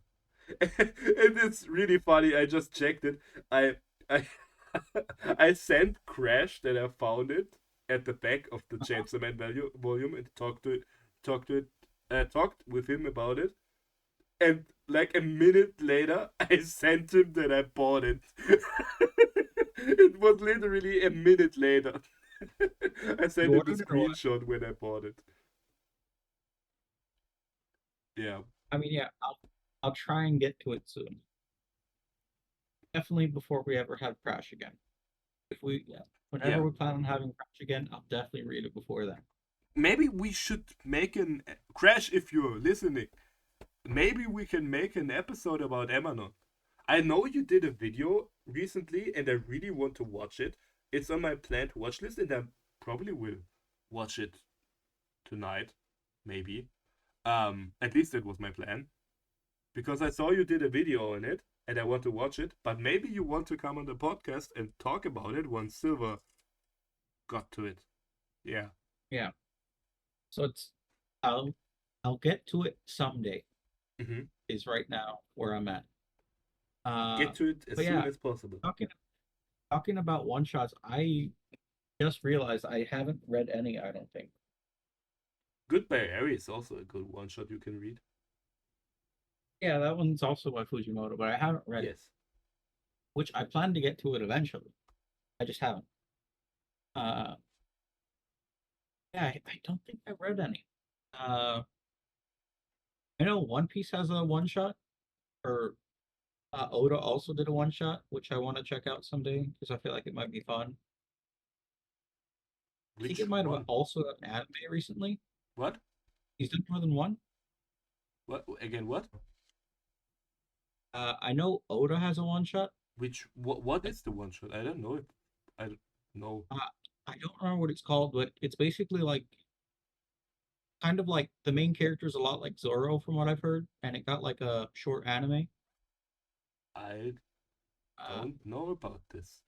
and it's really funny. I just checked it. I I sent Crash that I found it at the back of the Chainsaw Man volume and talked with him about it. And like a minute later, I sent him that I bought it. It was literally a minute later. I You sent him a ordered it or what? screenshot when I bought it. Yeah, I mean, yeah, I'll try and get to it soon. Definitely before we ever have Crash again. If we, yeah, whenever yeah. we plan on having Crash again, I'll definitely read it before then. Maybe we should make an Crash if you're listening. Maybe we can make an episode about Emanon. I know you did a video recently, and I really want to watch it. It's on my planned watch list, and I probably will watch it tonight, maybe. At least that was my plan because I saw you did a video on it, and I want to watch it. But maybe you want to come on the podcast and talk about it once Silver got to it. Yeah. Yeah. So I'll get to it someday. Mm-hmm. Is right now where I'm at. Get to it as But soon yeah, as possible. talking about one shots, I just realized I haven't read any. I don't think. Goodbye Eri is also a good one shot you can read. Yeah, that one's also by Fujimoto, but I haven't read it. Yes. Which I plan to get to it eventually. I just haven't. Uh, yeah, I don't think I've read any. Uh, I know One Piece has a one shot, or Oda also did a one shot, which I want to check out someday because I feel like it might be fun. I think Which it might have one? also an anime recently. What? He's done more than one. What again? What? I know Oda has a one shot. Which what is the one shot? I don't know it. I don't know. Uh, I don't remember what it's called, but it's basically like kind of like the main character is a lot like Zoro from what I've heard, and it got like a short anime. I Uh, don't know about this.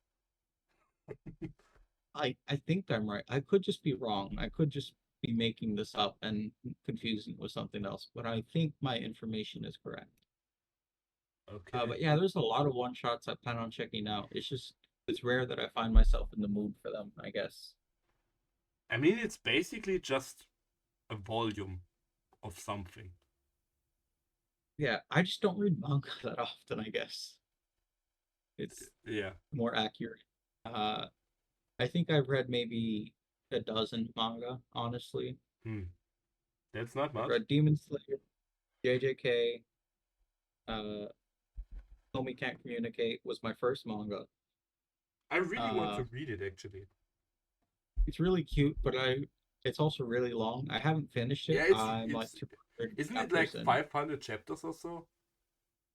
I think I'm right. I could just be wrong. I could just be making this up and confusing it with something else, but I think my information is correct. Okay. But yeah, there's a lot of one shots I plan on checking out. It's rare that I find myself in the mood for them, I guess. I mean, it's basically just a volume of something. Yeah, I just don't read manga that often, I guess. It's Yeah. more accurate. Uh, I think I've read maybe a dozen manga, honestly. Hmm. That's not I've much. read Demon Slayer, JJK, uh, Homie Can't Communicate was my first manga. I really want Uh, to read it actually. it's really cute, but it's also really long. I haven't finished Yeah, it. I'm like it's 200 isn't it like chapters in. 500 chapters or so?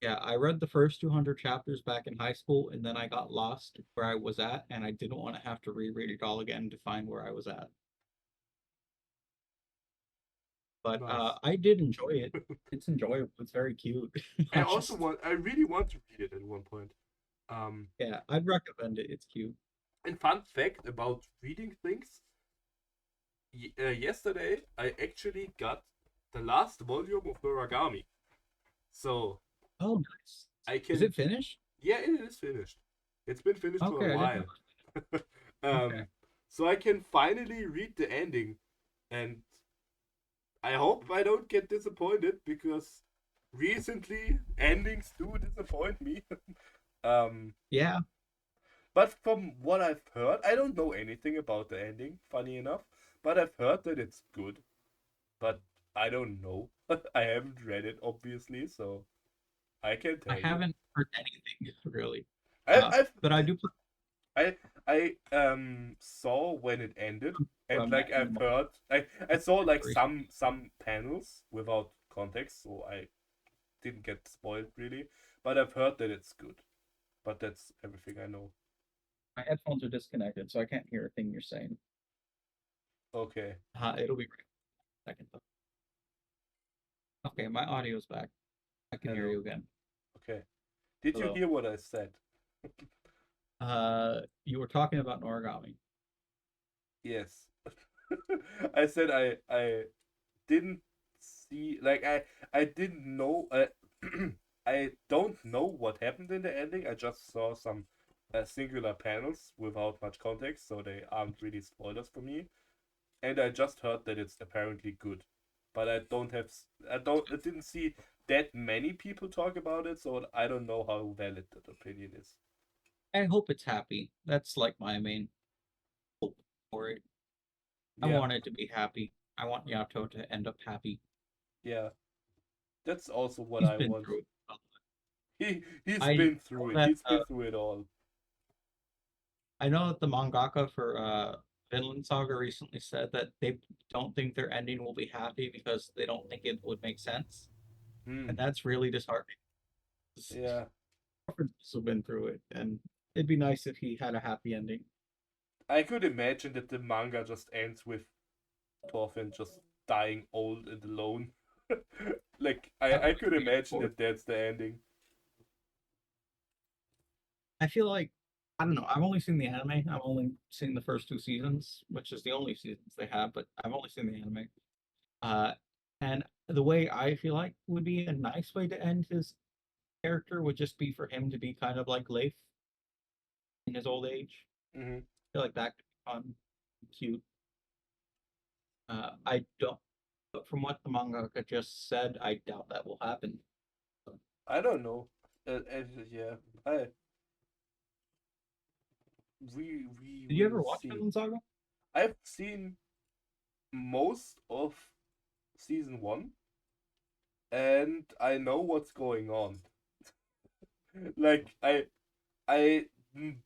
Yeah, I read the first 200 chapters back in high school, and then I got lost where I was at, and I didn't want to have to reread it all again to find where I was at. But Nice. I did enjoy it. It's enjoyable. It's very cute. I I also just, want. I really want to read it at one point. Um, yeah, I'd recommend it. It's cute. and fun fact about reading things. Yesterday I actually got the last volume of Noragami, so Oh, nice. I Is can. it finished? Yeah, it is finished. It's been finished for a Okay, I didn't while. know. Okay. um, so I can finally read the ending, and I hope I don't get disappointed because recently endings do disappoint me. um, Yeah, but from what I've heard, I don't know anything about the ending, funny enough, but I've heard that it's good, but I don't know. I haven't read it, obviously, so I can't I tell you. haven't heard anything really. I, I've But I do plan I saw when it ended, where and I'm at like in the I've moment. heard, I saw like Very some panels without context, so I didn't get spoiled really, but I've heard that it's good. But that's everything I know. My headphones are disconnected, so I can't hear a thing you're saying. Okay. It'll be right in a second though. Okay, my audio's back. I can hear Hello. you again. Okay. Did you Hello. hear what I said? You were talking about origami. Yes. I said I didn't see like I didn't know I don't know what happened in the ending. I just saw some singular panels without much context, so they aren't really spoilers for me. And I just heard that it's apparently good, but I didn't see that many people talk about it, so I don't know how valid that opinion is. I hope it's happy. That's like my main hope for it. I Yeah, want it to be happy. I want Yato to end up happy. yeah, that's also what He's I been want. through it. He's I been know through it. that He's been through it all. I know that the mangaka for Vinland Saga recently said that they don't think their ending will be happy because they don't think it would make sense, Hmm. and that's really disheartening. Yeah. Crawford's also been through it, and it'd be nice if he had a happy ending. I could imagine that the manga just ends with Thorfinn just dying old and alone. Like That I would could be imagine cool. that that's the ending. I feel like I don't know. I've only seen the anime. I've only seen the first two seasons, which is the only seasons they have. But I've only seen the anime. Uh, and the way I feel like would be a nice way to end his character would just be for him to be kind of like Leif in his old age. Hmm. I feel like that could be fun, cute. I don't, but from what the mangaka just said, I doubt that will happen. So, I don't know. Yeah, I we did you will ever watch see. Vinland Saga? I've seen most of season one, and I know what's going on. Like I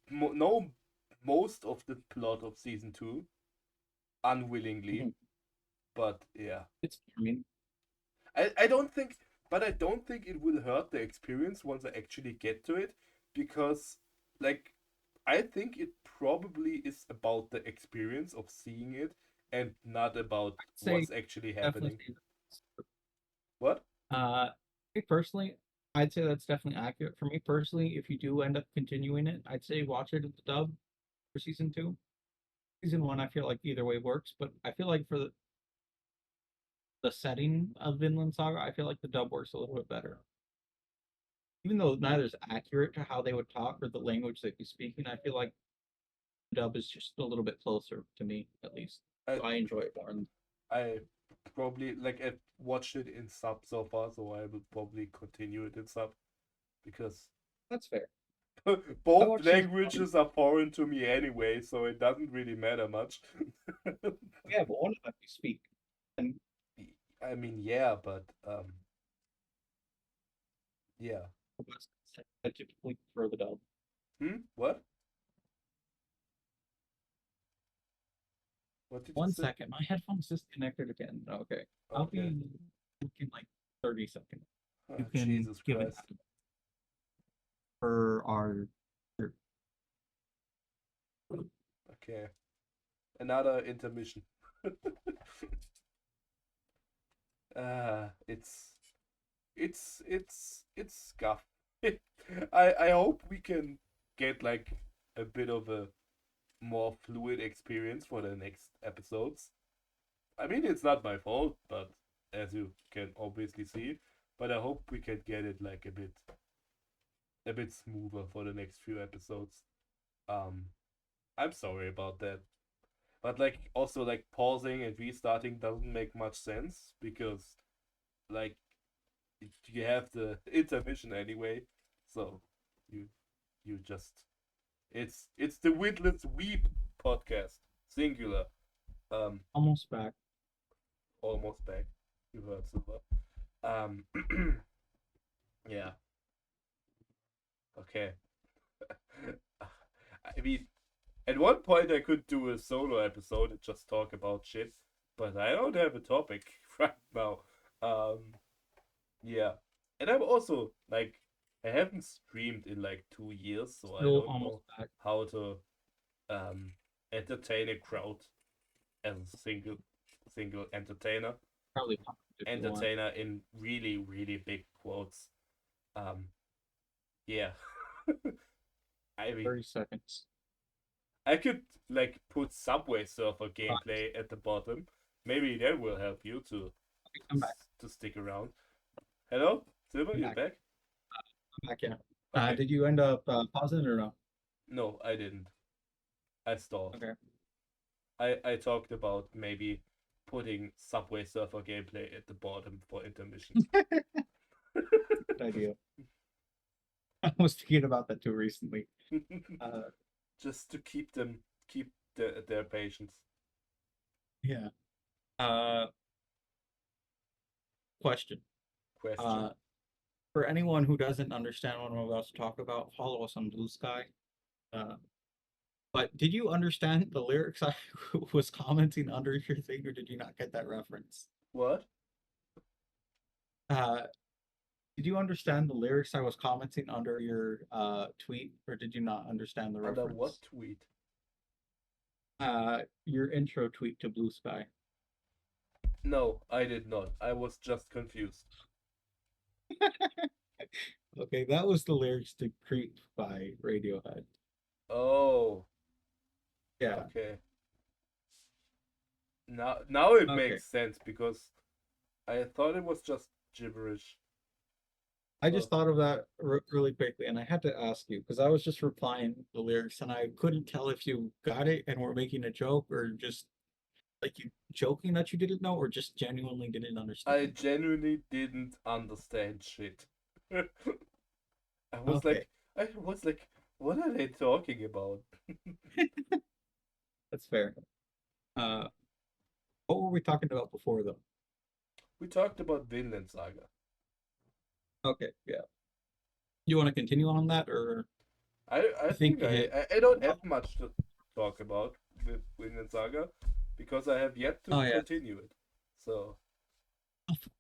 know most of the plot of season two unwillingly, Mhm. but yeah, It's, I mean, I don't think, but I don't think it will hurt the experience once I actually get to it, because like I think it probably is about the experience of seeing it and not about I'd say what's actually definitely happening. say that. What? Me personally, I'd say that's definitely accurate. For me personally, if you do end up continuing it, I'd say watch it at the dub for season two. Season one, I feel like either way works, but I feel like for the setting of Vinland Saga, I feel like the dub works a little bit better. Even though neither is accurate to how they would talk or the language they'd be speaking, I feel like the dub is just a little bit closer to me, at least. I So I enjoy it more. And I probably like I watched it in sub so far, so I will probably continue it in sub because that's fair. I both watched season one. languages are foreign to me anyway, so it doesn't really matter much. Yeah, but one of them you speak. And I mean, yeah, but yeah. I typically prefer the dub. Hmm? What? What did you One say? second, my headphones disconnected again. Okay, I'll Okay. be in like 30 seconds. You Oh, can Jesus give it Christ. for our. Okay. Another intermission. It's it's scuff. I hope we can get like a bit of a more fluid experience for the next episodes. I mean, it's not my fault, but as you can obviously see, but I hope we can get it like a bit smoother for the next few episodes. Um, I'm sorry about that, but like also like pausing and restarting doesn't make much sense because like you have the intermission anyway, so you you just it's the Witless Weep podcast singular. Um, Almost back. almost back. You heard Silver. Um, yeah. Okay. I mean, at one point I could do a solo episode and just talk about shit, but I don't have a topic right now. Um, yeah, and I'm also like I haven't streamed in like 2 years, so I Still don't almost know back. how to um entertain a crowd as a single entertainer. Probably pop if you want. Entertainer in really really big quotes. Um, yeah. I mean, 30 seconds. I could like put Subway Surfer Fine. gameplay at the bottom. Maybe that will help you I'm back. to stick around. Hello, Silver, I'm you back. back? I'm back. Yeah. Okay. Did you end up pausing or no? No, I didn't. I stalled. Okay. I talked about maybe putting Subway Surfer gameplay at the bottom for intermission. Good idea. I was thinking about that too recently. Uh, Just to keep their patience. yeah. Uh, question. Question. Uh, for anyone who doesn't understand what I'm about to talk about, follow us on Blue Sky. Uh, but did you understand the lyrics I was commenting under your thing, or did you not get that reference? What? Uh, Did you understand the lyrics I was commenting under your tweet, or did you not understand the Under reference? what tweet? Your intro tweet to Blue Sky. No, I did not. I was just confused. Okay, that was the lyrics to Creep by Radiohead. Oh, Yeah. okay. Now it Okay. makes sense because I thought it was just gibberish. I just thought of that really quickly, and I had to ask you because I was just replying the lyrics, and I couldn't tell if you got it and were making a joke, or just like you joking that you didn't know, or just genuinely didn't I understand. genuinely didn't understand shit. I was Okay, like, I was like, what are they talking about? that's fair. Uh, what were we talking about before, though? We talked about Vinland Saga. Okay, yeah. You want to continue on that, or I you think think you hit? I don't have much to talk about with Vinland Saga because I have yet to Oh yeah. continue it. So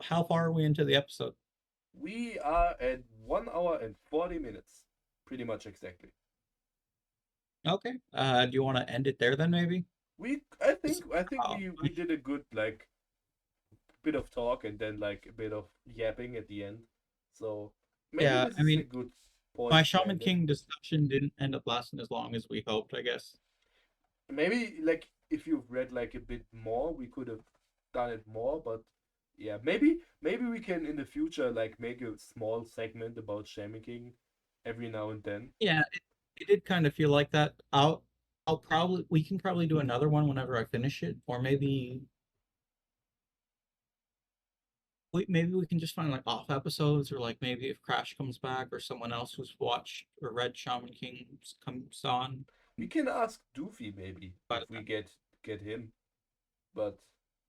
How far are we into the episode? we are at 1 hour and 40 minutes, pretty much exactly. Okay. Do you want to end it there then, maybe? I think Oh, we did a good like bit of talk and then like a bit of yapping at the end. So maybe yeah. this I is a mean, good point my to Shaman end it. King discussion didn't end up lasting as long as we hoped, I guess. Maybe like if you've read like a bit more, we could have done it more, but yeah, maybe we can in the future like make a small segment about Shaman King every now and then. Yeah, it did kind of feel like that. I'll probably we can probably do another one whenever I finish it, or maybe we can just find like off episodes, or like maybe if Crash comes back or someone else who's watched or read Shaman King comes on. We can ask Doofy maybe But if we get him, but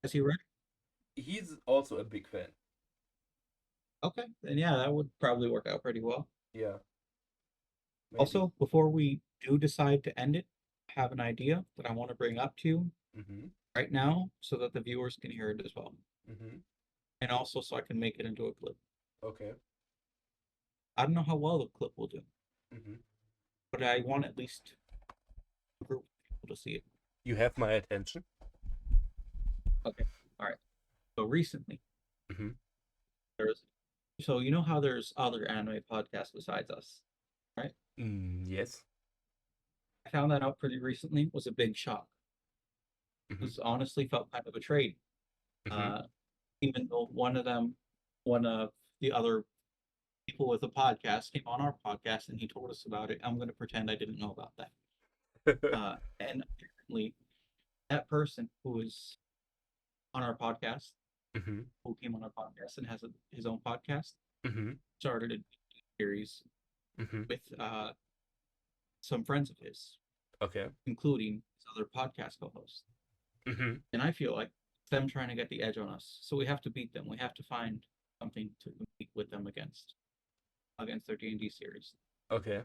has he read? he's also a big fan. Okay, then yeah, that would probably work out pretty well. Yeah, maybe. Also, before we do decide to end it, I have an idea that I want to bring up to you Mhm. right now so that the viewers can hear it as well. Mhm. And also so I can make it into a clip. Okay. I don't know how well the clip will do, Mhm. but I want at least a group of people to see it. You have my attention. Okay. All right. So recently, Mhm. there's so you know how there's other anime podcasts besides us, right? Yes. I found that out pretty recently. It was a big shock. It Mhm. was honestly felt kind of betrayed. Mhm. Uh, even though one of the other people with a podcast came on our podcast and he told us about it. I'm going to pretend I didn't know about that. And apparently, that person who was on our podcast, Mhm. who came on our podcast and has his own podcast, Mhm. started a series Mhm. with some friends of his, Okay. including his other podcast co-host. Mhm. And I feel like it's them trying to get the edge on us. So we have to beat them. We have to find something to compete with them against their D&D series. Okay.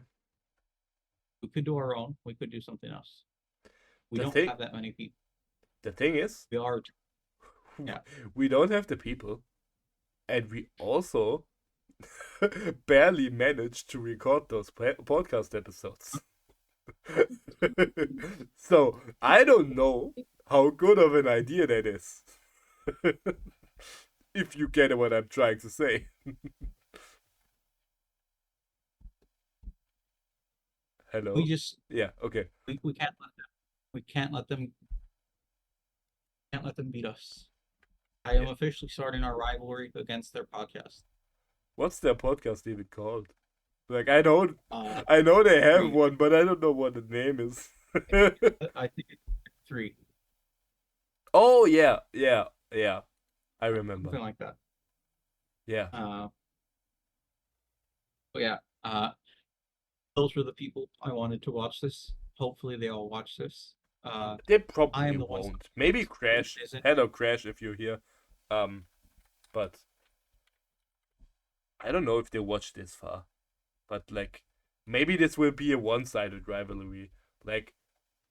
We could do our own. We could do something else. We The don't thing have that many people. the thing is, We are, yeah. we don't have the people, and we also barely managed to record those podcast episodes. So I don't know how good of an idea that is. If you get what I'm trying to say. We Hello? just Yeah, okay. we can't let them beat us. I am Yeah. officially starting our rivalry against their podcast. What's their podcast even called? Like Uh, I know they have three. one, but I don't know what the name is. I think it's three, Oh yeah, yeah, yeah. I remember. something like that. Yeah. Uh, but yeah, those were the people I wanted to watch this. Hopefully, they all watch this. They I probably am the one stuck won't. in Maybe this who Crash. isn't. Hello Crash if you're here. Um but I don't know if they watched this far. But like maybe this will be a one-sided rivalry. Like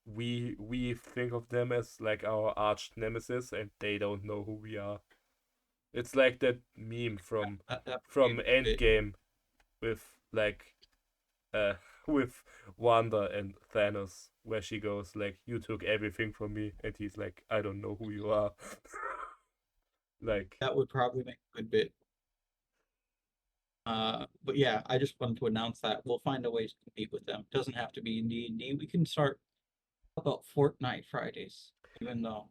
we think of them as like our arch nemesis and they don't know who we are. It's like that meme from That from it, Endgame with like uh with Wanda and Thanos, where she goes like, "You took everything from me," and he's like, "I don't know who you are." Like, that would probably make a good bit. But yeah, I just wanted to announce that we'll find a way to compete with them. Doesn't have to be in D&D. We can start about Fortnite Fridays, even though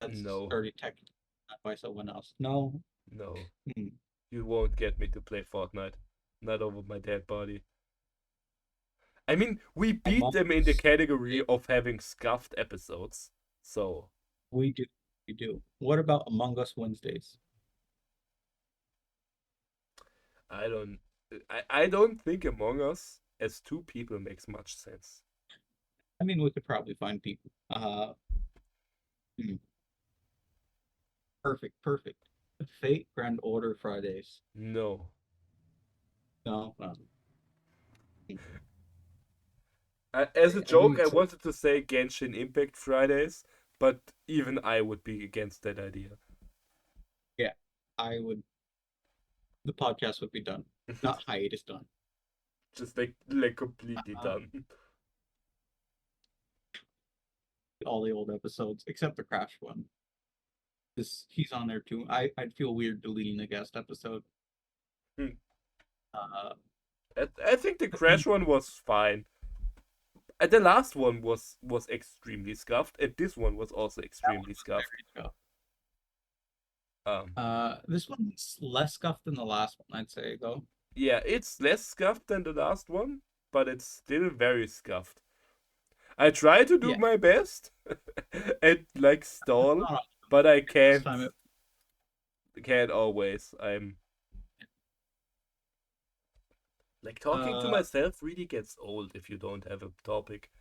that's no, already technically not by someone else. No. no, Hmm. you won't get me to play Fortnite, not over my dead body. I mean, we beat Among them in the Us. category of having scuffed episodes, so We do. We do. What about Among Us Wednesdays? I don't. I don't think Among Us as two people makes much sense. I mean, we could probably find people. Hmm, perfect, perfect. Fate Grand Order Fridays. No. No, no. As a I think joke, I it's wanted to say Genshin Impact Fridays, but even I would be against that idea. yeah. I would. The podcast would be done, not hiatus done. Just like completely Uh, done. all the old episodes except the Crash one. This he's on there too. I'd feel weird deleting a guest episode. Uh, I think the but then Crash one was fine. The last one was extremely scuffed, and this one was also that one extremely was scuffed. very scuffed. Um, This one's less scuffed than the last one, I'd say though. yeah, it's less scuffed than the last one, but it's still very scuffed. I try to do Yeah, my best and like stall, not but I this can't time. It, can't always. I'm like talking to uh, myself really gets old if you don't have a topic.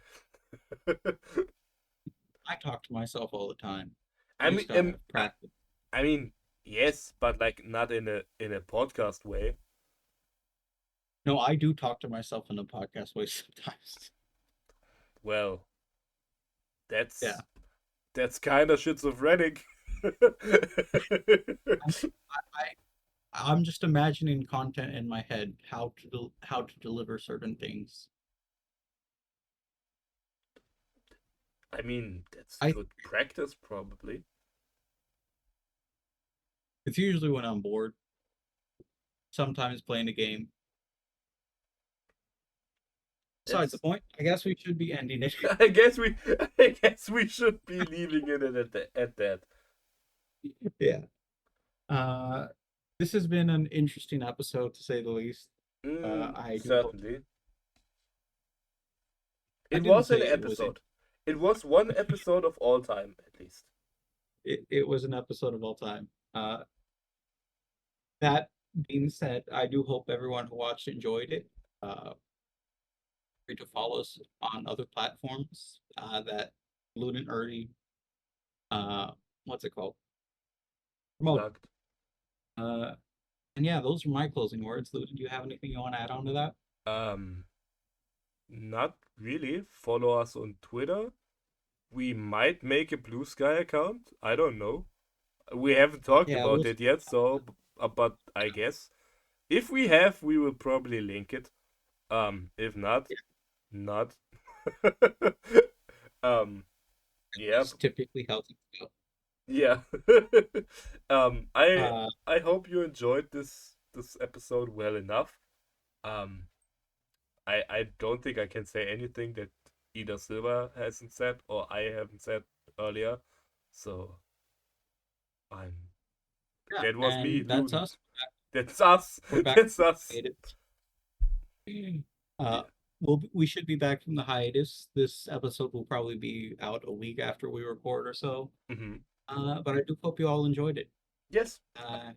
I talk to myself all the time. I You mean, just gotta have practice. I mean, yes, but like not in a podcast way. No, I do talk to myself in a podcast way sometimes. Well, Yeah, that's kind of schizophrenic. I, I'm just imagining content in my head, how to deliver certain things. I mean, that's I good practice, probably. It's usually when I'm bored, sometimes playing a game. Besides the That's. point, I guess we should be ending it. I guess we. I guess we should be leaving it at that. Yeah. Uh, this has been an interesting episode to say the least. I do hope Certainly. I It didn't was say an it was episode. It was one episode of all time, at least. it was an episode of all time. That being said, I do hope everyone who watched enjoyed it. Free to follow us on other platforms that Ludent already uh what's it called? Promoted. Plugged. Uh and yeah, those are my closing words. Ludent, do you have anything you want to add on to that? Um, Not really. Follow us on Twitter. We might make a Blue Sky account. I don't know. We haven't talked Yeah, about it yet, so but I guess if we have, we will probably link it. If not, yeah, not. um, yeah, it's typically how things go. yeah. um, I Uh I hope you enjoyed this episode well enough. Um, I don't think I can say anything that either Silva hasn't said or I haven't said earlier. So I'm yeah, that was me, and that's Ludent. us. That's us. We're back That's us. from hiatus. Yeah. We should be back from the hiatus. This episode will probably be out a week after we record or so. Hmm. But I do hope you all enjoyed it. Yes. Uh,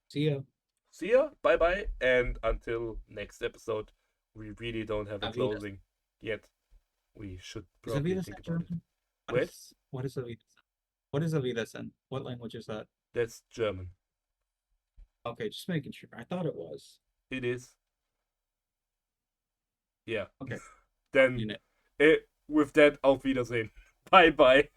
See ya. See ya. Bye bye. And until next episode, we really don't have a Avidas. closing yet. We should Is probably Avidas in think about it. German? Wait, What is Avidas? What is Avidas in? What language is that? that's German. Okay, just making sure. I thought it was. It is. Yeah. Okay, Then, unit. with that, auf Wiedersehen. Bye bye.